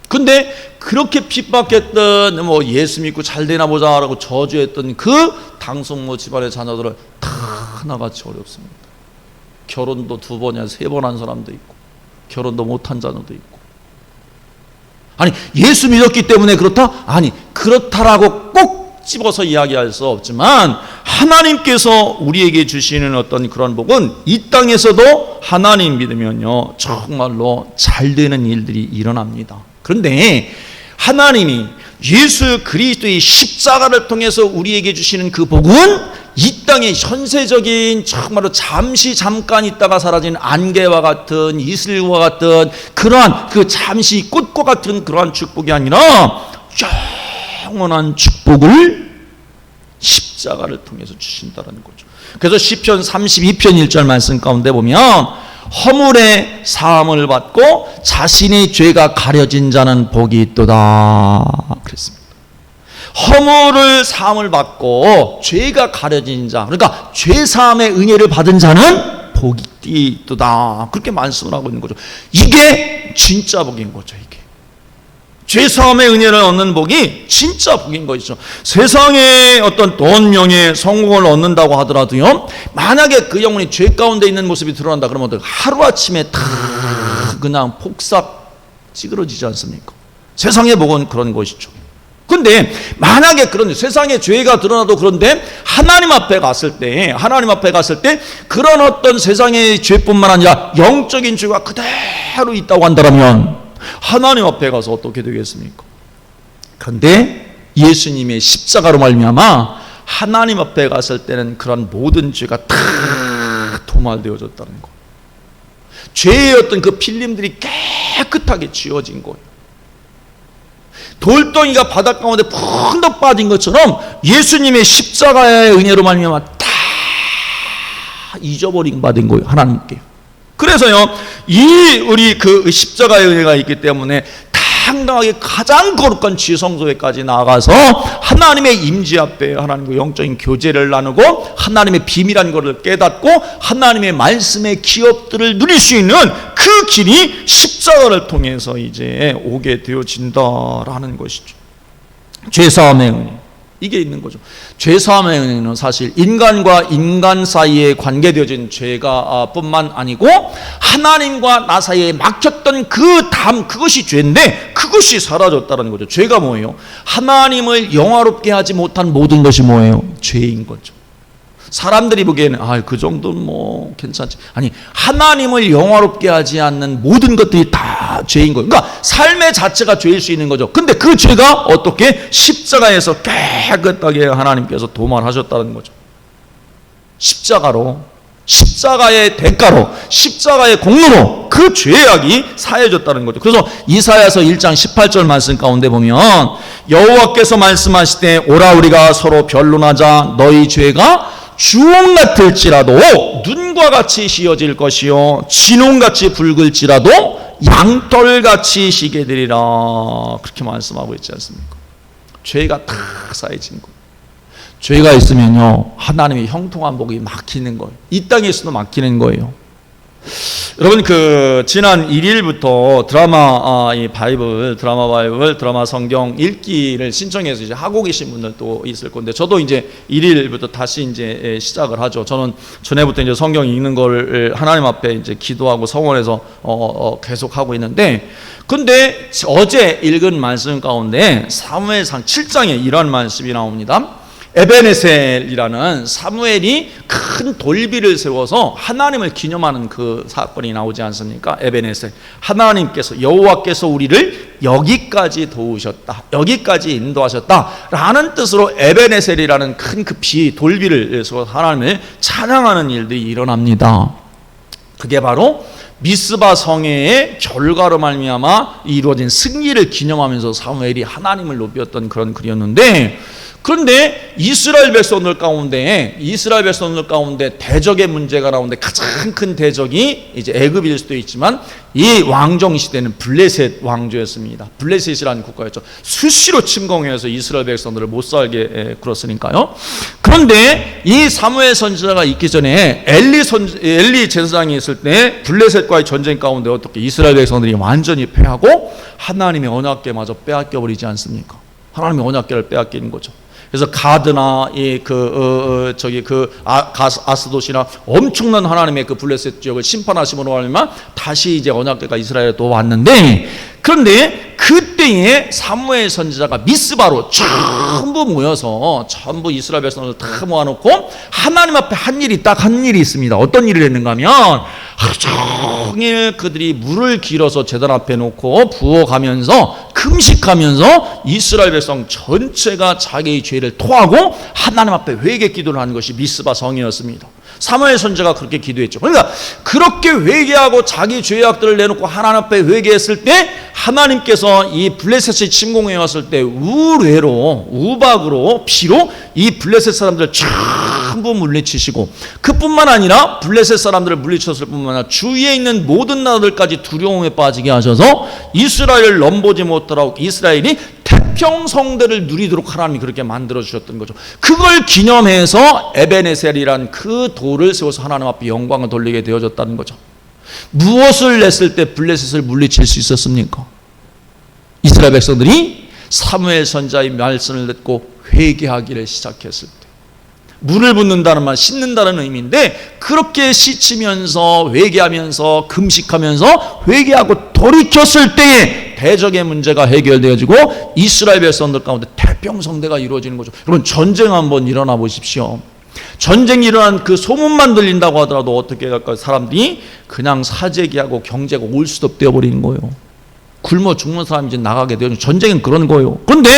근데 그렇게 핍박했던 뭐 예수 믿고 잘 되나 보자라고 저주했던 그 당숙모 집안의 자녀들은 다 하나같이 어렵습니다. 결혼도 2번이나 3번 한 사람도 있고 결혼도 못한 자녀도 있고. 아니 예수 믿었기 때문에 그렇다? 아니 그렇다라고 꼭 집어서 이야기할 수 없지만 하나님께서 우리에게 주시는 어떤 그런 복은 이 땅에서도 하나님 믿으면요 정말로 잘 되는 일들이 일어납니다. 그런데 하나님이 예수 그리스도의 십자가를 통해서 우리에게 주시는 그 복은 이 땅의 현세적인 정말로 잠깐 있다가 사라진 안개와 같은 이슬과 같은 그러한 그 잠시 꽃과 같은 그러한 축복이 아니라 영원한 축복을 십자가를 통해서 주신다는 거죠. 그래서 시편 32편 1절 말씀 가운데 보면 허물의 사함을 받고 자신의 죄가 가려진 자는 복이 있도다 그랬습니다. 허물을 사함을 받고 죄가 가려진 자, 그러니까 죄 사함의 은혜를 받은 자는 복이 있도다 그렇게 말씀을 하고 있는 거죠. 이게 진짜 복인 거죠. 이게 죄 사함의 은혜를 얻는 복이 진짜 복인 것이죠. 세상에 어떤 돈, 명예, 성공을 얻는다고 하더라도요, 만약에 그 영혼이 죄 가운데 있는 모습이 드러난다 그러면 하루아침에 다 그냥 폭삭 찌그러지지 않습니까? 세상의 복은 그런 것이죠. 근데 만약에 그런 세상에 죄가 드러나도 그런데 하나님 앞에 갔을 때 그런 어떤 세상의 죄뿐만 아니라 영적인 죄가 그대로 있다고 한다면 하나님 앞에 가서 어떻게 되겠습니까? 그런데 예수님의 십자가로 말미암아 하나님 앞에 갔을 때는 그런 모든 죄가 다 도말되어졌다는 거. 죄의 어떤 그 필름들이 깨끗하게 지워진 거예요. 돌덩이가 바닷 가운데 푹 빠진 것처럼 예수님의 십자가의 은혜로 말미암아 다 잊어버린 받은 거예요. 하나님께. 그래서요, 우리 그 십자가의 은혜가 있기 때문에 당당하게 가장 거룩한 지성소에까지 나아가서 하나님의 임재 앞에 하나님과 영적인 교제를 나누고 하나님의 비밀한 것을 깨닫고 하나님의 말씀의 기업들을 누릴 수 있는 그 길이 십자가를 통해서 이제 오게 되어진다라는 것이죠. 죄사함의 은혜, 이게 있는 거죠. 죄사함의 은혜는 사실 인간과 인간 사이에 관계되어진 죄가 뿐만 아니고 하나님과 나 사이에 막혔던 그 담, 그것이 죄인데 그것이 사라졌다는 거죠. 죄가 뭐예요? 하나님을 영화롭게 하지 못한 모든 것이 뭐예요? 죄인 거죠. 사람들이 보기에는 그 정도는 뭐 괜찮지. 아니, 하나님을 영화롭게 하지 않는 모든 것들이 다 죄인 거예요. 그러니까 삶의 자체가 죄일 수 있는 거죠. 근데 그 죄가 어떻게 십자가에서 깨끗하게 하나님께서 도말하셨다는 거죠. 십자가로, 십자가의 대가로, 십자가의 공로로 그 죄악이 사해졌다는 거죠. 그래서 이사야서 1장 18절 말씀 가운데 보면 여호와께서 말씀하시되 오라 우리가 서로 변론하자. 너희 죄가 주홍 같을지라도 눈과 같이 휘어질 것이요 진홍같이 붉을지라도 양털같이 시게 되리라. 그렇게 말씀하고 있지 않습니까? 죄가 다 쌓여진 거예요. 죄가 있으면요 하나님의 형통한 복이 막히는 거예요. 이 땅에서도 막히는 거예요. 여러분, 그 지난 1일부터 드라마 성경 읽기를 신청해서 이제 하고 계신 분들도 있을 건데, 저도 이제 1일부터 다시 이제 시작을 하죠. 저는 전에부터 이제 성경 읽는 걸 하나님 앞에 이제 기도하고 서원해서 계속 하고 있는데, 근데 어제 읽은 말씀 가운데 사무엘상 7장에 이런 말씀이 나옵니다. 에베네셀이라는 사무엘이 큰 돌비를 세워서 하나님을 기념하는 그 사건이 나오지 않습니까? 에베네셀, 하나님께서, 여호와께서 우리를 여기까지 도우셨다, 여기까지 인도하셨다 라는 뜻으로 에베네셀이라는 큰 그 돌비를 세워서 하나님을 찬양하는 일들이 일어납니다. 그게 바로 미스바 성회의 결과로 말미암아 이루어진 승리를 기념하면서 사무엘이 하나님을 높였던 그런 글이었는데, 그런데 이스라엘 백성들 가운데 대적의 문제가 나오는데 가장 큰 대적이 이제 애굽일 수도 있지만 이 왕정 시대는 블레셋 왕조였습니다. 블레셋이라는 국가였죠. 수시로 침공해서 이스라엘 백성들을 못 살게 굴었으니까요. 그런데 이 사무엘 선지자가 있기 전에 엘리 제사장이 있을 때 블레셋과의 전쟁 가운데 어떻게 이스라엘 백성들이 완전히 패하고 하나님의 언약궤마저 빼앗겨 버리지 않습니까? 하나님의 언약궤를 빼앗기는 거죠. 그래서 가드나 아스돗이나 엄청난 하나님의 그 블레셋 지역을 심판하심으로 하면 다시 이제 언약궤가 이스라엘에 또 왔는데, 그런데 그때에 사무엘 선지자가 미스바로 전부 모여서 전부 이스라엘 백성을 다 모아놓고 하나님 앞에 한 일이 있습니다. 어떤 일을 했는가 하면 하루 종일 그들이 물을 길어서 제단 앞에 놓고 부어가면서 금식하면서 이스라엘 백성 전체가 자기의 죄를 토하고 하나님 앞에 회개 기도를 하는 것이 미스바 성이었습니다. 사무엘 선지자가 그렇게 기도했죠. 그러니까 그렇게 회개하고 자기 죄악들을 내놓고 하나님 앞에 회개했을 때 하나님께서 이 블레셋이 침공해 왔을 때 우박으로 비로 이 블레셋 사람들을 전부 물리치시고, 그뿐만 아니라 블레셋 사람들을 물리쳤을 뿐만 아니라 주위에 있는 모든 나라들까지 두려움에 빠지게 하셔서 이스라엘을 넘보지 못하라고 이스라엘이 태평성대를 누리도록 하나님이 그렇게 만들어 주셨던 거죠. 그걸 기념해서 에베네셀이란 그 돌을 세워서 하나님 앞에 영광을 돌리게 되어졌다는 거죠. 무엇을 냈을 때 블레셋을 물리칠 수 있었습니까? 이스라엘 백성들이 사무엘 선지자의 말씀을 듣고 회개하기를 시작했을 때. 물을 붓는다는 말, 씻는다는 의미인데, 그렇게 씻으면서 회개하면서 금식하면서 회개하고 돌이켰을 때에 대적의 문제가 해결되어지고 이스라엘 백성들 가운데 태평성대가 이루어지는 거죠. 여러분, 전쟁 한번 일어나 보십시오. 전쟁이 일어난 그 소문만 들린다고 하더라도 어떻게 할까요? 사람들이 그냥 사재기하고 경제가 올 수도 없 되어버리는 거예요. 굶어 죽는 사람이 이제 나가게 되죠. 전쟁은 그런 거예요. 그런데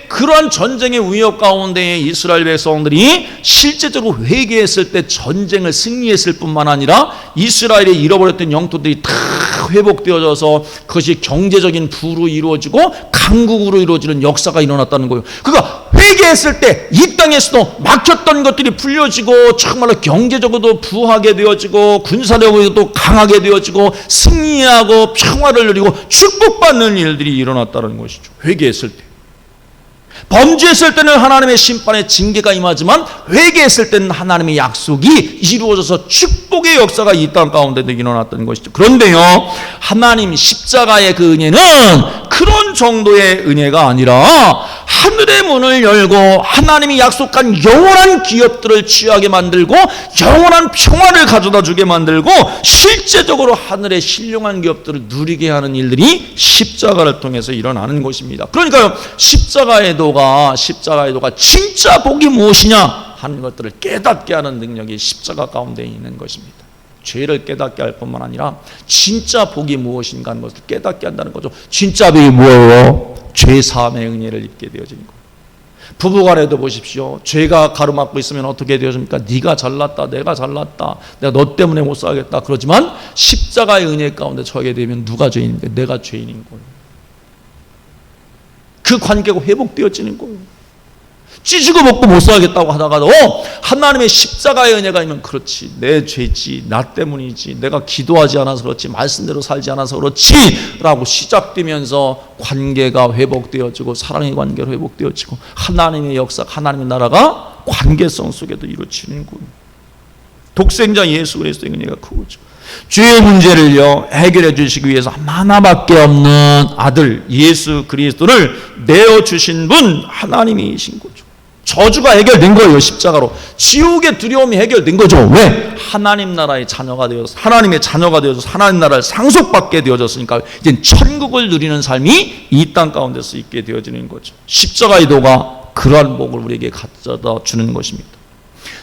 그러한 전쟁의 위협 가운데 이스라엘 백성들이 실제적으로 회개했을 때 전쟁을 승리했을 뿐만 아니라 이스라엘이 잃어버렸던 영토들이 다 회복되어져서 그것이 경제적인 부로 이루어지고 강국으로 이루어지는 역사가 일어났다는 거예요. 그러니까 회개했을 때 이 땅에서도 막혔던 것들이 풀려지고 정말로 경제적으로도 부하게 되어지고 군사력으로도 강하게 되어지고 승리하고 평화를 누리고 축복받는 일들이 일어났다는 것이죠. 회개했을 때. 범죄했을 때는 하나님의 심판의 징계가 임하지만 회개했을 때는 하나님의 약속이 이루어져서 축복의 역사가 이 땅 가운데 일어났던 것이죠. 그런데요, 하나님 십자가의 그 은혜는 그런 정도의 은혜가 아니라 하늘의 문을 열고 하나님이 약속한 영원한 기업들을 취하게 만들고 영원한 평화를 가져다 주게 만들고 실제적으로 하늘의 신령한 기업들을 누리게 하는 일들이 십자가를 통해서 일어나는 것입니다. 그러니까요, 십자가의 도가 진짜 복이 무엇이냐 하는 것들을 깨닫게 하는 능력이 십자가 가운데 있는 것입니다. 죄를 깨닫게 할 뿐만 아니라 진짜 복이 무엇인가 하는 것을 깨닫게 한다는 거죠. 진짜 복이 뭐예요? 죄 사함의 은혜를 입게 되어지는 거예요. 부부간에도 보십시오. 죄가 가로막고 있으면 어떻게 되어집니까? 네가 잘났다, 내가 잘났다, 내가 너 때문에 못 살겠다. 그러지만 십자가의 은혜 가운데 처하게 되면 누가 죄인입니까? 내가 죄인인 거예요. 그 관계가 회복되어지는 거예요. 찌지고 먹고 못 살겠다고 하다가도 하나님의 십자가의 은혜가 있으면 그렇지, 내 죄지, 나 때문이지, 내가 기도하지 않아서 그렇지, 말씀대로 살지 않아서 그렇지 라고 시작되면서 관계가 회복되어지고 사랑의 관계로 회복되어지고 하나님의 역사, 하나님의 나라가 관계성 속에도 이루어지는 거예요. 독생자 예수 그리스도의 은혜가 크죠. 죄의 문제를요 해결해 주시기 위해서 하나밖에 없는 아들 예수 그리스도를 내어주신 분 하나님이신 거죠. 저주가 해결된 거예요. 십자가로. 지옥의 두려움이 해결된 거죠. 왜? 하나님 나라의 자녀가 되어서, 하나님의 자녀가 되어서 하나님 나라를 상속받게 되어졌으니까 이제 천국을 누리는 삶이 이 땅 가운데서 있게 되어지는 거죠. 십자가의 도가 그러한 복을 우리에게 가져다 주는 것입니다.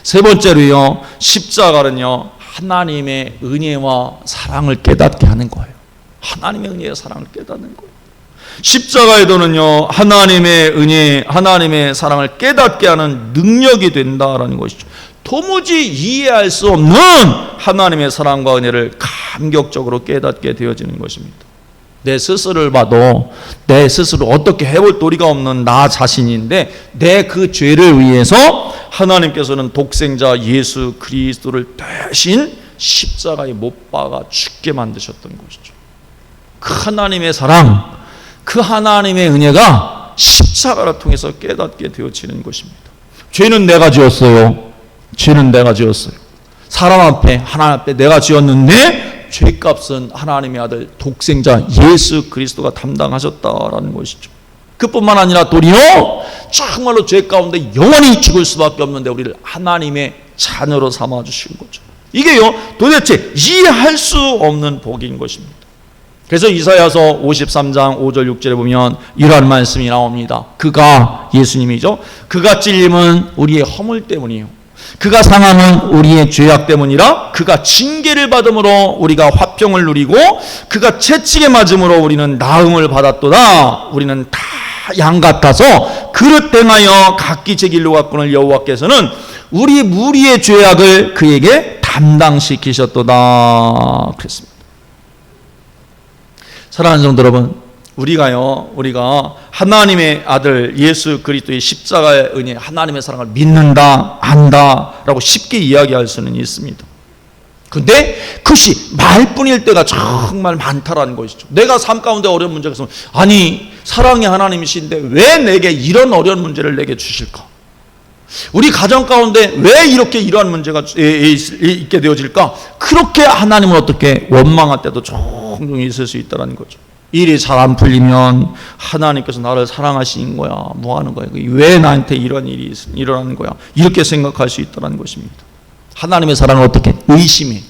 세 번째로요, 십자가는요 하나님의 은혜와 사랑을 깨닫게 하는 거예요. 하나님의 은혜와 사랑을 깨닫는 거예요. 십자가의 도는요 하나님의 은혜, 하나님의 사랑을 깨닫게 하는 능력이 된다라는 것이죠. 도무지 이해할 수 없는 하나님의 사랑과 은혜를 감격적으로 깨닫게 되어지는 것입니다. 내 스스로를 봐도 내 스스로 어떻게 해볼 도리가 없는 나 자신인데 내 그 죄를 위해서 하나님께서는 독생자 예수 그리스도를 대신 십자가에 못 박아 죽게 만드셨던 것이죠. 그 하나님의 사랑, 그 하나님의 은혜가 십자가를 통해서 깨닫게 되어지는 것입니다. 죄는 내가 지었어요. 죄는 내가 지었어요. 사람 앞에, 하나님 앞에 내가 지었는데 죄값은 하나님의 아들 독생자 예수 그리스도가 담당하셨다라는 것이죠. 그뿐만 아니라 도리어 정말로 죄 가운데 영원히 죽을 수밖에 없는데 우리를 하나님의 자녀로 삼아주신 거죠. 이게요 도대체 이해할 수 없는 복인 것입니다. 그래서 이사야서 53장 5절 6절에 보면 이러한 말씀이 나옵니다. 그가, 예수님이죠, 그가 찔림은 우리의 허물 때문이에요. 그가 상함은 우리의 죄악 때문이라. 그가 징계를 받음으로 우리가 화평을 누리고 그가 채찍에 맞음으로 우리는 나음을 받았도다. 우리는 다 양 같아서 그릇 행하여 각기 제 길로 갔거늘 여호와께서는 우리 무리의 죄악을 그에게 담당시키셨도다 그랬습니다. 사랑하는 성도 여러분, 우리가 하나님의 아들 예수 그리스도의 십자가의 은혜, 하나님의 사랑을 믿는다, 안다라고 쉽게 이야기할 수는 있습니다. 근데 그것이 말뿐일 때가 정말 많다라는 것이죠. 내가 삶 가운데 어려운 문제가 있으면 아니 사랑의 하나님이신데 왜 내게 이런 어려운 문제를 내게 주실까? 우리 가정 가운데 왜 이렇게 이러한 문제가 있게 되어질까? 그렇게 하나님은 어떻게 원망할 때도 종종 있을 수 있다는 거죠. 일이 잘 안 풀리면 하나님께서 나를 사랑하시는 거야, 뭐 하는 거야, 왜 나한테 이런 일이 일어나는 거야, 이렇게 생각할 수 있다는 것입니다. 하나님의 사랑을 어떻게 의심해,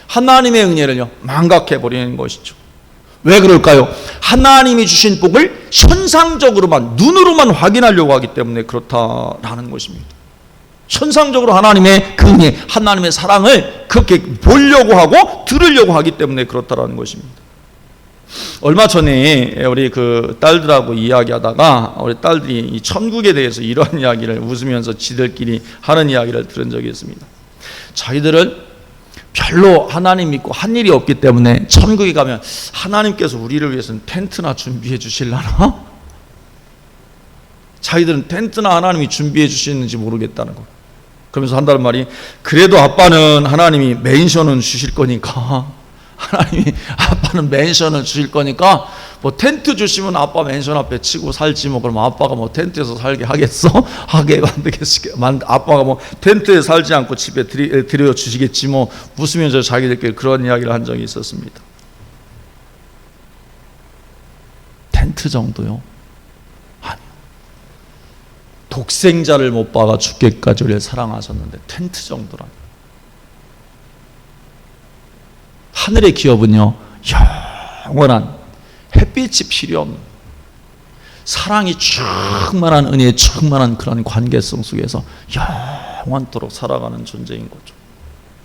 하나님의 은혜를요 망각해버리는 것이죠. 왜 그럴까요? 하나님이 주신 복을 현상적으로만, 눈으로만 확인하려고 하기 때문에 그렇다라는 것입니다. 현상적으로 하나님의 그 은혜, 하나님의 사랑을 그렇게 보려고 하고 들으려고 하기 때문에 그렇다라는 것입니다. 얼마 전에 우리 그 딸들하고 이야기하다가 우리 딸들이 이 천국에 대해서 이런 이야기를 웃으면서 지들끼리 하는 이야기를 들은 적이 있습니다. 자기들은 별로 하나님 믿고 한 일이 없기 때문에 천국에 가면 하나님께서 우리를 위해서는 텐트나 준비해 주실라나? 자기들은 텐트나 하나님이 준비해 주시는지 모르겠다는 거. 그러면서 한다는 말이, 그래도 아빠는 하나님이 맨션은 주실 거니까, 하나님이 아빠는 맨션을 주실 거니까 뭐 텐트 주시면 아빠 맨션 앞에 치고 살지 뭐. 그럼 아빠가 뭐 텐트에서 살게 하겠어? 하게 만들겠어? 아빠가 뭐 텐트에 살지 않고 집에 들여 주시겠지 뭐. 웃으면서 자기들끼리 그런 이야기를 한 적이 있었습니다. 텐트 정도요? 아니요. 독생자를 못 박아 죽게까지 우리를 사랑하셨는데 텐트 정도라니. 하늘의 기업은요 영원한 햇빛이 필요 없는 사랑이 충만한 은혜에 충만한 그런 관계성 속에서 영원토록 살아가는 존재인 거죠.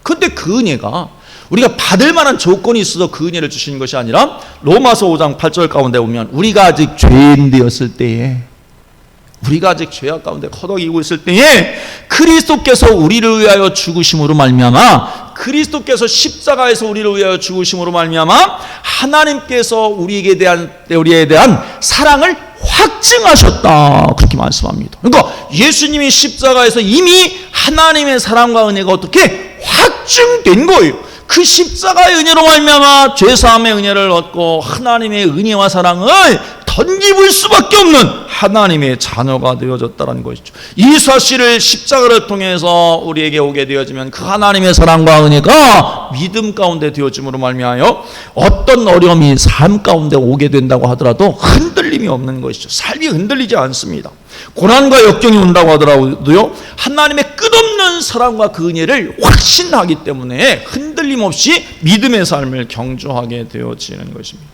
그런데 그 은혜가 우리가 받을 만한 조건이 있어서 그 은혜를 주시는 것이 아니라 로마서 5장 8절 가운데 보면 우리가 아직 죄인되었을 때에, 우리가 아직 죄악 가운데 허덕이고 있을 때에 그리스도께서 우리를 위하여 죽으심으로 말미암아, 그리스도께서 십자가에서 우리를 위하여 죽으심으로 말미암아 하나님께서 우리에 대한 사랑을 확증하셨다, 그렇게 말씀합니다. 그러니까 예수님이 십자가에서 이미 하나님의 사랑과 은혜가 어떻게 확증된 거예요. 그 십자가의 은혜로 말미암아 죄사함의 은혜를 얻고 하나님의 은혜와 사랑을 덧입을 수밖에 없는 하나님의 자녀가 되어졌다는 것이죠. 이 사실을 십자가를 통해서 우리에게 오게 되어지면 그 하나님의 사랑과 은혜가 믿음 가운데 되어짐으로 말미암아 어떤 어려움이 삶 가운데 오게 된다고 하더라도 흔들림이 없는 것이죠. 삶이 흔들리지 않습니다. 고난과 역경이 온다고 하더라도요 하나님의 끝없는 사랑과 그 은혜를 확신하기 때문에 흔들림 없이 믿음의 삶을 경주하게 되어지는 것입니다.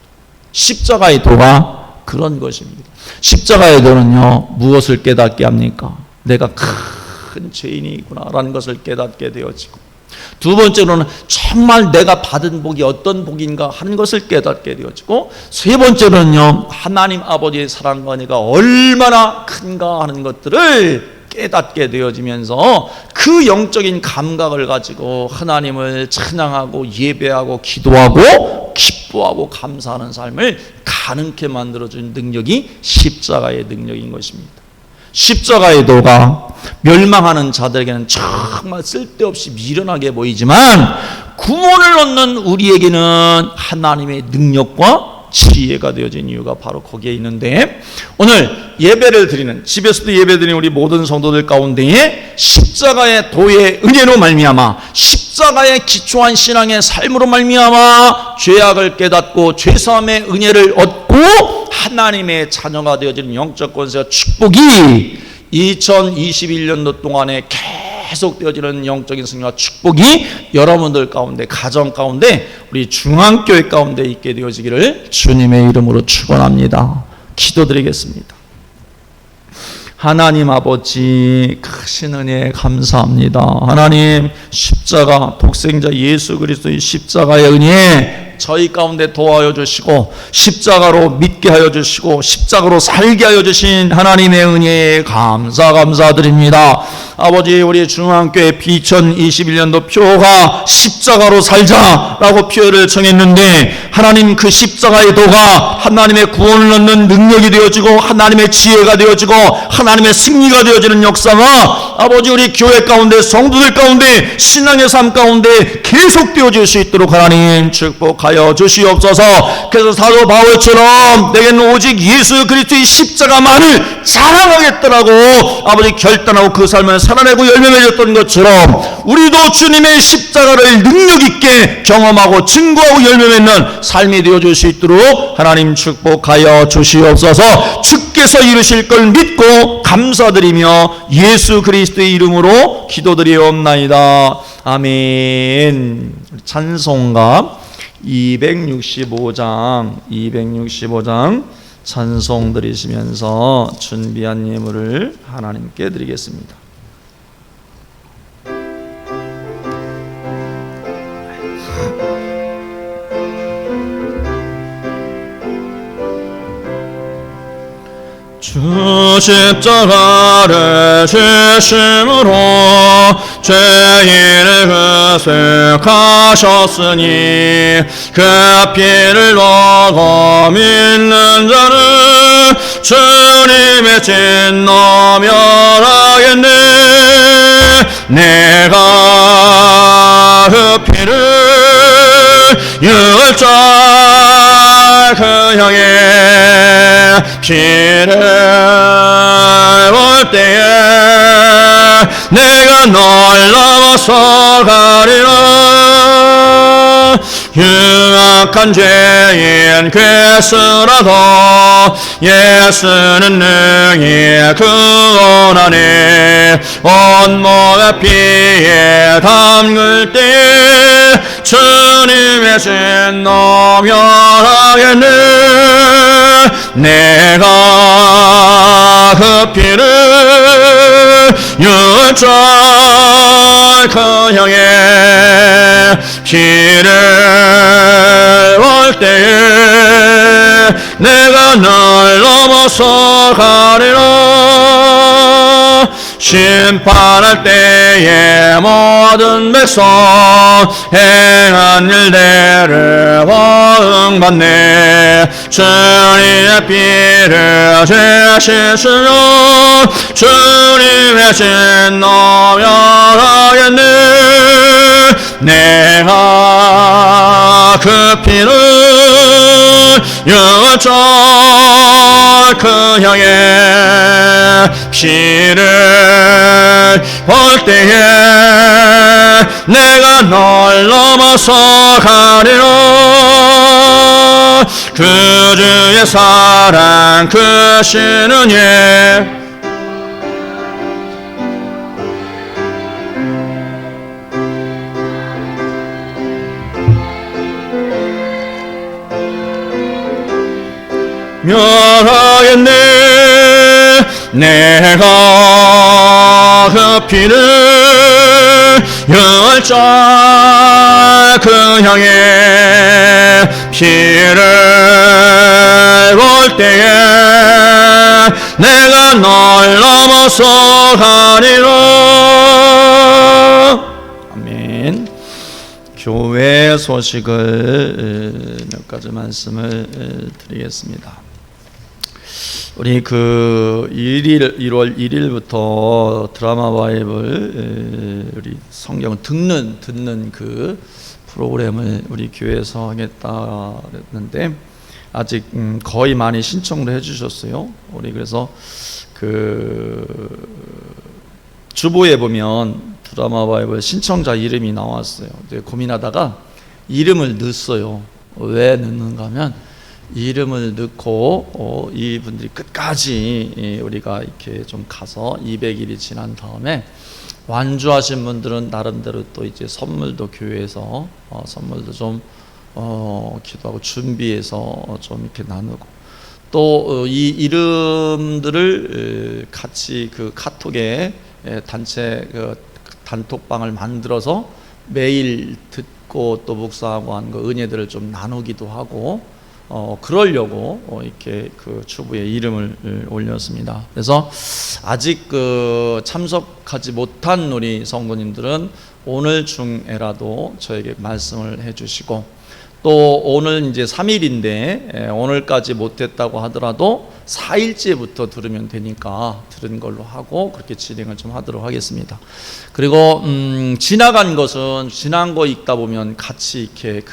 십자가의 도가 그런 것입니다. 십자가의 도는요 무엇을 깨닫게 합니까? 내가 큰 죄인이구나 라는 것을 깨닫게 되어지고, 두 번째로는 정말 내가 받은 복이 어떤 복인가 하는 것을 깨닫게 되어지고, 세 번째로는요 하나님 아버지의 사랑과 은혜가 얼마나 큰가 하는 것들을 깨닫게 되어지면서 그 영적인 감각을 가지고 하나님을 찬양하고 예배하고 기도하고 기뻐하고 감사하는 삶을 가능케 만들어준 능력이 십자가의 능력인 것입니다. 십자가의 도가 멸망하는 자들에게는 정말 쓸데없이 미련하게 보이지만 구원을 얻는 우리에게는 하나님의 능력과 지혜가 되어진 이유가 바로 거기에 있는데, 오늘 예배를 드리는, 집에서도 예배 드리는 우리 모든 성도들 가운데에 십자가의 도의 은혜로 말미암아, 십자가의 기초한 신앙의 삶으로 말미암아 죄악을 깨닫고 죄사함의 은혜를 얻고 하나님의 자녀가 되어지는 영적 권세와 축복이 2021년도 동안에 계속 되어지는 영적인 승리와 축복이 여러분들 가운데, 가정 가운데, 우리 중앙교회 가운데 있게 되어지기를 주님의 이름으로 축원합니다. 기도드리겠습니다. 하나님 아버지, 크신 은혜에 감사합니다. 하나님, 십자가 독생자 예수 그리스도의 십자가의 은혜 저희 가운데 도와여 주시고 십자가로 믿게 하여 주시고 십자가로 살게 하여 주신 하나님의 은혜에 감사드립니다. 아버지, 우리 중앙교회 2021년도 표가 십자가로 살자라고 표를 정했는데, 하나님 그 십자가의 도가 하나님의 구원을 얻는 능력이 되어지고 하나님의 지혜가 되어지고 하나님의 승리가 되어지는 역사가 아버지 우리 교회 가운데, 성도들 가운데, 신앙의 삶 가운데 계속 되어질 수 있도록 하나님 축복하여 주시옵소서. 그래서 사도 바울처럼 내게는 오직 예수 그리스도의 십자가만을 자랑하겠다라고 아버지 결단하고 그 삶을 살아내고 열매 맺었던 것처럼, 우리도 주님의 십자가를 능력 있게 경험하고 증거하고 열매 맺는 삶이 되어줄 수 있도록 하나님 축복하여 주시옵소서. 주께서 이루실 걸 믿고 감사드리며 예수 그리스도의 이름으로 기도드리옵나이다. 아멘. 찬송가 265장 찬송 드리시면서 준비한 예물을 하나님께 드리겠습니다. 주 십자가를 지심으로 죄인을 회색하셨으니 그 피를 먹어 믿는 자는 주님의 진노 멸하겠네. 내가 그 피를 율절 그 향해 피를 볼 때에 내가 널 넘어서 가리라. 흉악한 죄인 괴수라도 예수는 능히 구원하네. 온몸에 피에 담글 때에 주님의 진노 멸하겠네. 내가 그 피를 율절 그 향해 피를 볼 때에 내가 널 넘어서 가리라. 심판할 때에 모든 백성 행한 일들을 보응받네. 주님의 피를 죄 씻으면 주님의 진노 멸하겠네. 내가 그 피를 율절 그 향해 피를 볼 때에 내가 널 넘어서 가리라. 그 주의 사랑 크신 은혜 멸하겠네. 내가 그 피를 율절 그 향해 피를 볼 때에 내가 널 넘어 소하리라. 아멘. 교회 소식을 몇 가지 말씀을 드리겠습니다. 우리 1월 1일부터 드라마 바이블 우리 성경 듣는 그 프로그램을 우리 교회에서 하겠다 그랬는데 아직 거의 많이 신청을 해주셨어요. 우리 그래서 주보에 보면 드라마 바이블 신청자 이름이 나왔어요. 이제 고민하다가 이름을 넣었어요. 왜 넣는가 하면 이름을 넣고 이분들이 끝까지 우리가 이렇게 좀 가서 200일이 지난 다음에 완주하신 분들은 나름대로 또 이제 선물도 교회에서 선물도 좀 기도하고 준비해서 좀 이렇게 나누고 또 이 이름들을 같이 그 카톡에 단체 단톡방을 만들어서 매일 듣고 또 묵상하고 하는 거 은혜들을 좀 나누기도 하고 그러려고 이렇게 그 주부에 이름을 올렸습니다. 그래서 아직 참석하지 못한 우리 성도님들은 오늘 중에라도 저에게 말씀을 해주시고 또 오늘 이제 3일인데 오늘까지 못했다고 하더라도 4일째부터 들으면 되니까 들은 걸로 하고 그렇게 진행을 좀 하도록 하겠습니다. 그리고 지나간 것은 지난 거 읽다 보면 같이 이렇게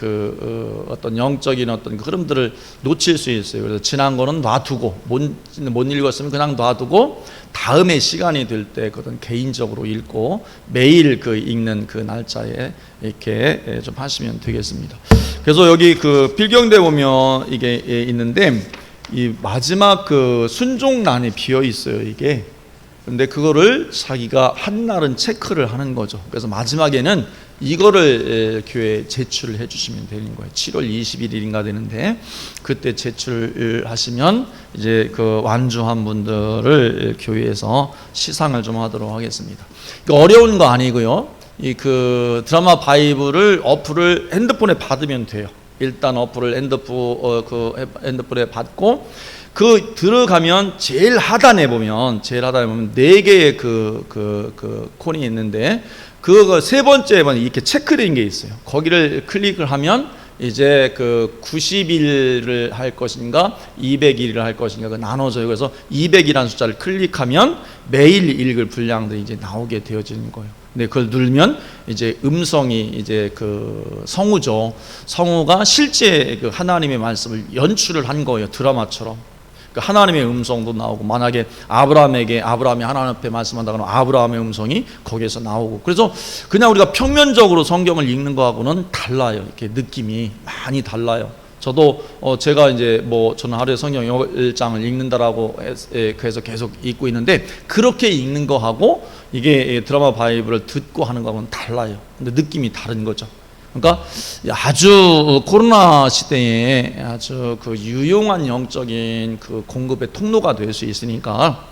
어떤 영적인 어떤 흐름들을 놓칠 수 있어요. 그래서 지난 거는 놔두고 못 읽었으면 그냥 놔두고 다음에 시간이 될 때 그건 개인적으로 읽고 매일 읽는 그 날짜에 이렇게 좀 하시면 되겠습니다. 그래서 여기 필경대 보면 이게 있는데 이 마지막 순종란이 비어 있어요. 이게 근데 그거를 자기가 한 날은 체크를 하는 거죠. 그래서 마지막에는 이거를 교회에 제출을 해주시면 되는 거예요. 7월 21일인가 되는데 그때 제출을 하시면 이제 완주한 분들을 교회에서 시상을 좀 하도록 하겠습니다. 어려운 거 아니고요. 드라마 바이블을 어플을 핸드폰에 받으면 돼요. 일단 어플을 핸드폰에 받고 들어가면 제일 하단에 보면 4개의 콘이 있는데 그거 세 번째에 이렇게 체크된 게 있어요. 거기를 클릭을 하면 이제 90일을 할 것인가 200일을 할 것인가 나눠져요. 그래서 200이라는 숫자를 클릭하면 매일 읽을 분량들이 이제 나오게 되어지는 거예요. 근데 그걸 누르면 이제 음성이 이제 성우죠. 성우가 실제 하나님의 말씀을 연출을 한 거예요. 드라마처럼. 하나님의 음성도 나오고 만약에 아브라함이 하나님 앞에 말씀한다 그러면 아브라함의 음성이 거기에서 나오고 그래서 그냥 우리가 평면적으로 성경을 읽는 거하고는 달라요. 이렇게 느낌이 많이 달라요. 저도 제가 이제 저는 하루에 성경 10장을 읽는다라고 해서 계속 읽고 있는데 그렇게 읽는 거하고 이게 드라마 바이블을 듣고 하는 거하고는 달라요. 근데 느낌이 다른 거죠. 그러니까 아주 코로나 시대에 아주 유용한 영적인 공급의 통로가 될 수 있으니까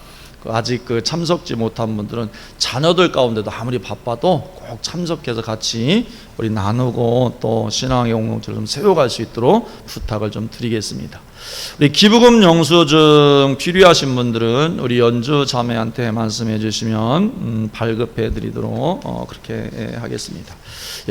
아직 참석지 못한 분들은 자녀들 가운데도 아무리 바빠도 꼭 참석해서 같이 우리 나누고 또 신앙의 공동체를 좀 세워갈 수 있도록 부탁을 좀 드리겠습니다. 우리 기부금 영수증 필요하신 분들은 우리 연주 자매한테 말씀해 주시면 발급해 드리도록 그렇게 하겠습니다.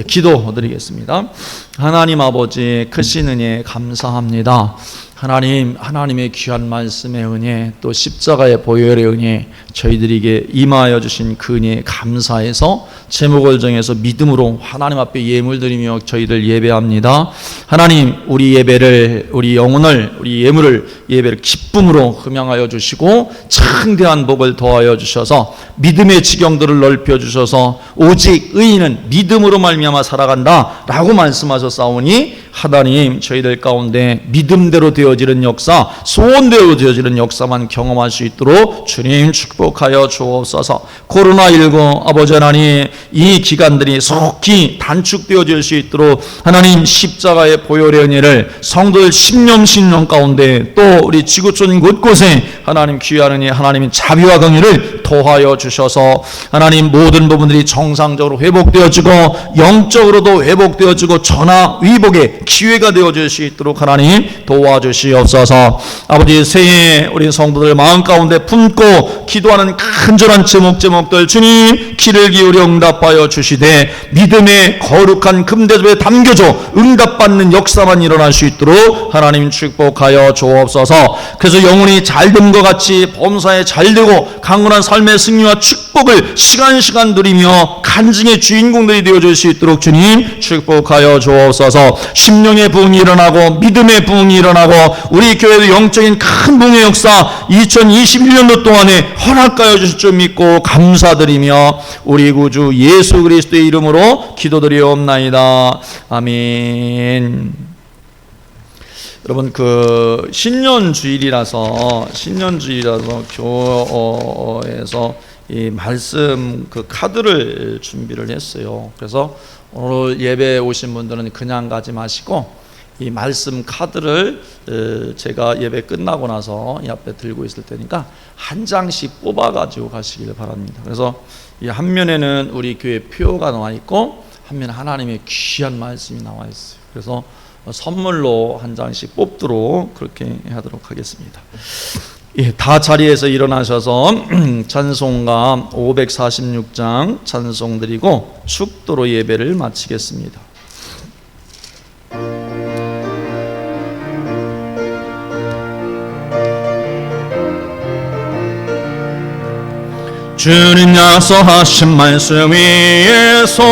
기도 드리겠습니다. 하나님 아버지 크신 은혜 감사합니다. 하나님의 귀한 말씀의 은혜 또 십자가의 보혈의 은혜 저희들에게 임하여 주신 그 은혜에 감사해서 제목을 정해서 믿음으로 하나님 앞에 예물드리며 저희들 예배합니다. 하나님 우리 예배를 우리 영혼을 우리 예배를 기쁨으로 흠양하여 주시고 창대한 복을 더하여 주셔서 믿음의 지경들을 넓혀 주셔서 오직 의인은 믿음으로 말미암아 살아간다 라고 말씀하셨사오니 하나님 저희들 가운데 믿음대로 되어지는 역사 소원대로 되어지는 역사만 경험할 수 있도록 주님 축복하여 주옵소서. 코로나19 아버지 하나님 이 기간들이 속히 단축되어질 수 있도록 하나님 십자가의 보혈의 은혜를 성도들 10년 가정 가운데 또 우리 지구촌 곳곳에 하나님 귀하느니 하나님의 자비와 긍휼을 더하여 주셔서 하나님 모든 부분들이 정상적으로 회복되어지고 영적으로도 회복되어지고 전화위복의 기회가 되어질 수 있도록 하나님 도와주시옵소서. 아버지, 새해 우리 성도들 마음 가운데 품고 기도하는 간절한 제목들 주님 귀를 기울여 응답하여 주시되 믿음의 거룩한 금대접에 담겨져 응답받는 역사만 일어날 수 있도록 하나님 축복하여 주옵소서. 그래서 영혼이 잘된 것 같이 범사에 잘되고 강건한 삶의 승리와 축복을 시간 누리며 간증의 주인공들이 되어줄 수 있도록 주님 축복하여 주옵소서. 심령의 부흥이 일어나고 믿음의 부흥이 일어나고 우리 교회도 영적인 큰 부흥의 역사 2021년도 동안에 허락하여 주실 줄 믿고 감사드리며 우리 구주 예수 그리스도의 이름으로 기도드리옵나이다. 아멘. 여러분, 그 신년주일이라서 교회에서 이 말씀 그 카드를 준비를 했어요. 그래서 오늘 예배 오신 분들은 그냥 가지 마시고 이 말씀 카드를 제가 예배 끝나고 나서 이 앞에 들고 있을 테니까 한 장씩 뽑아 가지고 가시길 바랍니다. 그래서 이 한 면에는 우리 교회 표가 나와 있고 한 면에 하나님의 귀한 말씀이 나와 있어요. 그래서 선물로 한 장씩 뽑도록 그렇게 하도록 하겠습니다. 예, 다 자리에서 일어나셔서 찬송가 546장 찬송 드리고 축도로 예배를 마치겠습니다. 주님 약속하신 말씀 위에서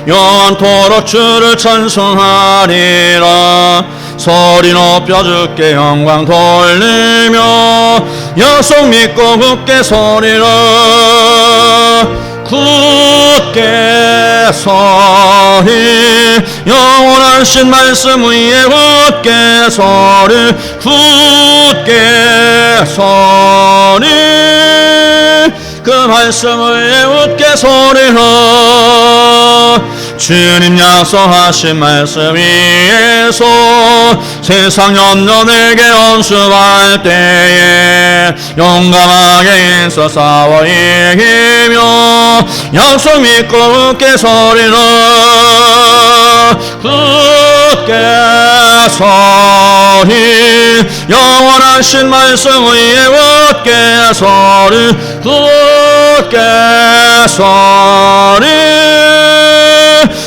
영원토록 주를 찬송하리라. 소리 높여 주께 영광 돌리며 약속 믿고 굳게 서리라. 굳게 서리 영원하신 말씀 위에 굳게 서리 굳게 서리 그 말씀을 웃게 소리라. 주님 약속하신 말씀 위에서 세상 염려 내게 언수할 때에 용감하게 인서 싸워 이기며 약속 믿고 웃게 소리라. 웃게 소리 영원하신 말씀 위에 웃게 소리 웃게 소리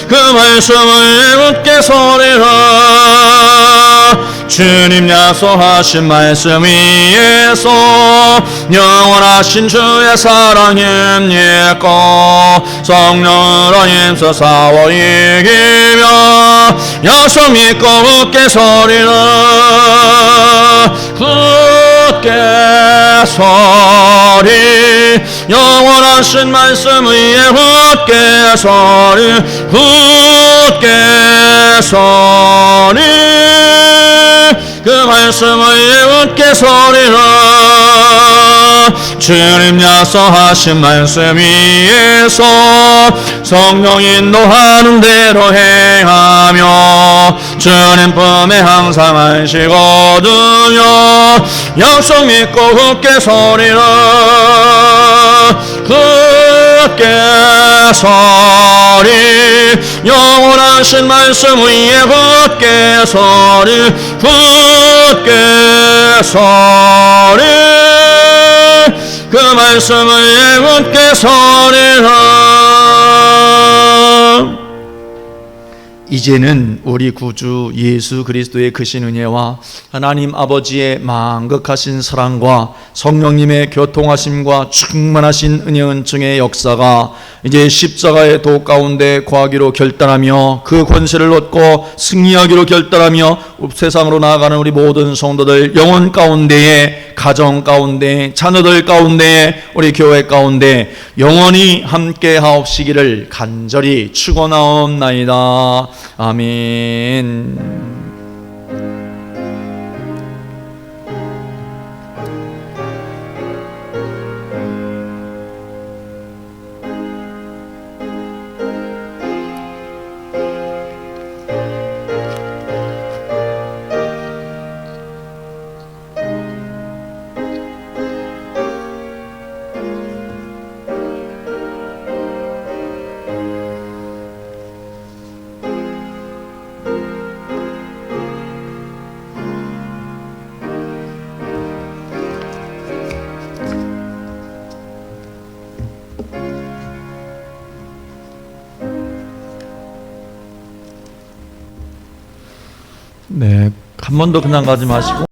그 말씀을 웃게 소리라. 주님 약속하신 말씀 위에서 영원하신 주의 사랑 힘입고 성령으로 힘써 싸워 이기며 약속 믿고 웃게 소리라. 웃게 소리 영원하신 말씀 위에 웃게 소리 웃게 소리 그 말씀을 웃게 소리라. 주님 약속하신 말씀 위에서 성령 인도하는 대로 행하며 주님 품에 항상 안식거든요. 약속 믿고 굳게 소리라. 굳게 소리 영원하신 말씀 위에 굳게 소리 굳게 소리 그 말씀을 굳게 소리라. 이제는 우리 구주 예수 그리스도의 크신 은혜와 하나님 아버지의 만극하신 사랑과 성령님의 교통하심과 충만하신 은혜 은총의 역사가 이제 십자가의 도 가운데 거하기로 결단하며 그 권세를 얻고 승리하기로 결단하며 세상으로 나아가는 우리 모든 성도들 영혼 가운데에 가정 가운데 자녀들 가운데 우리 교회 가운데 영원히 함께 하옵시기를 간절히 축원하옵나이다. 아멘. 네, 한 번 더 그냥 가지 마시고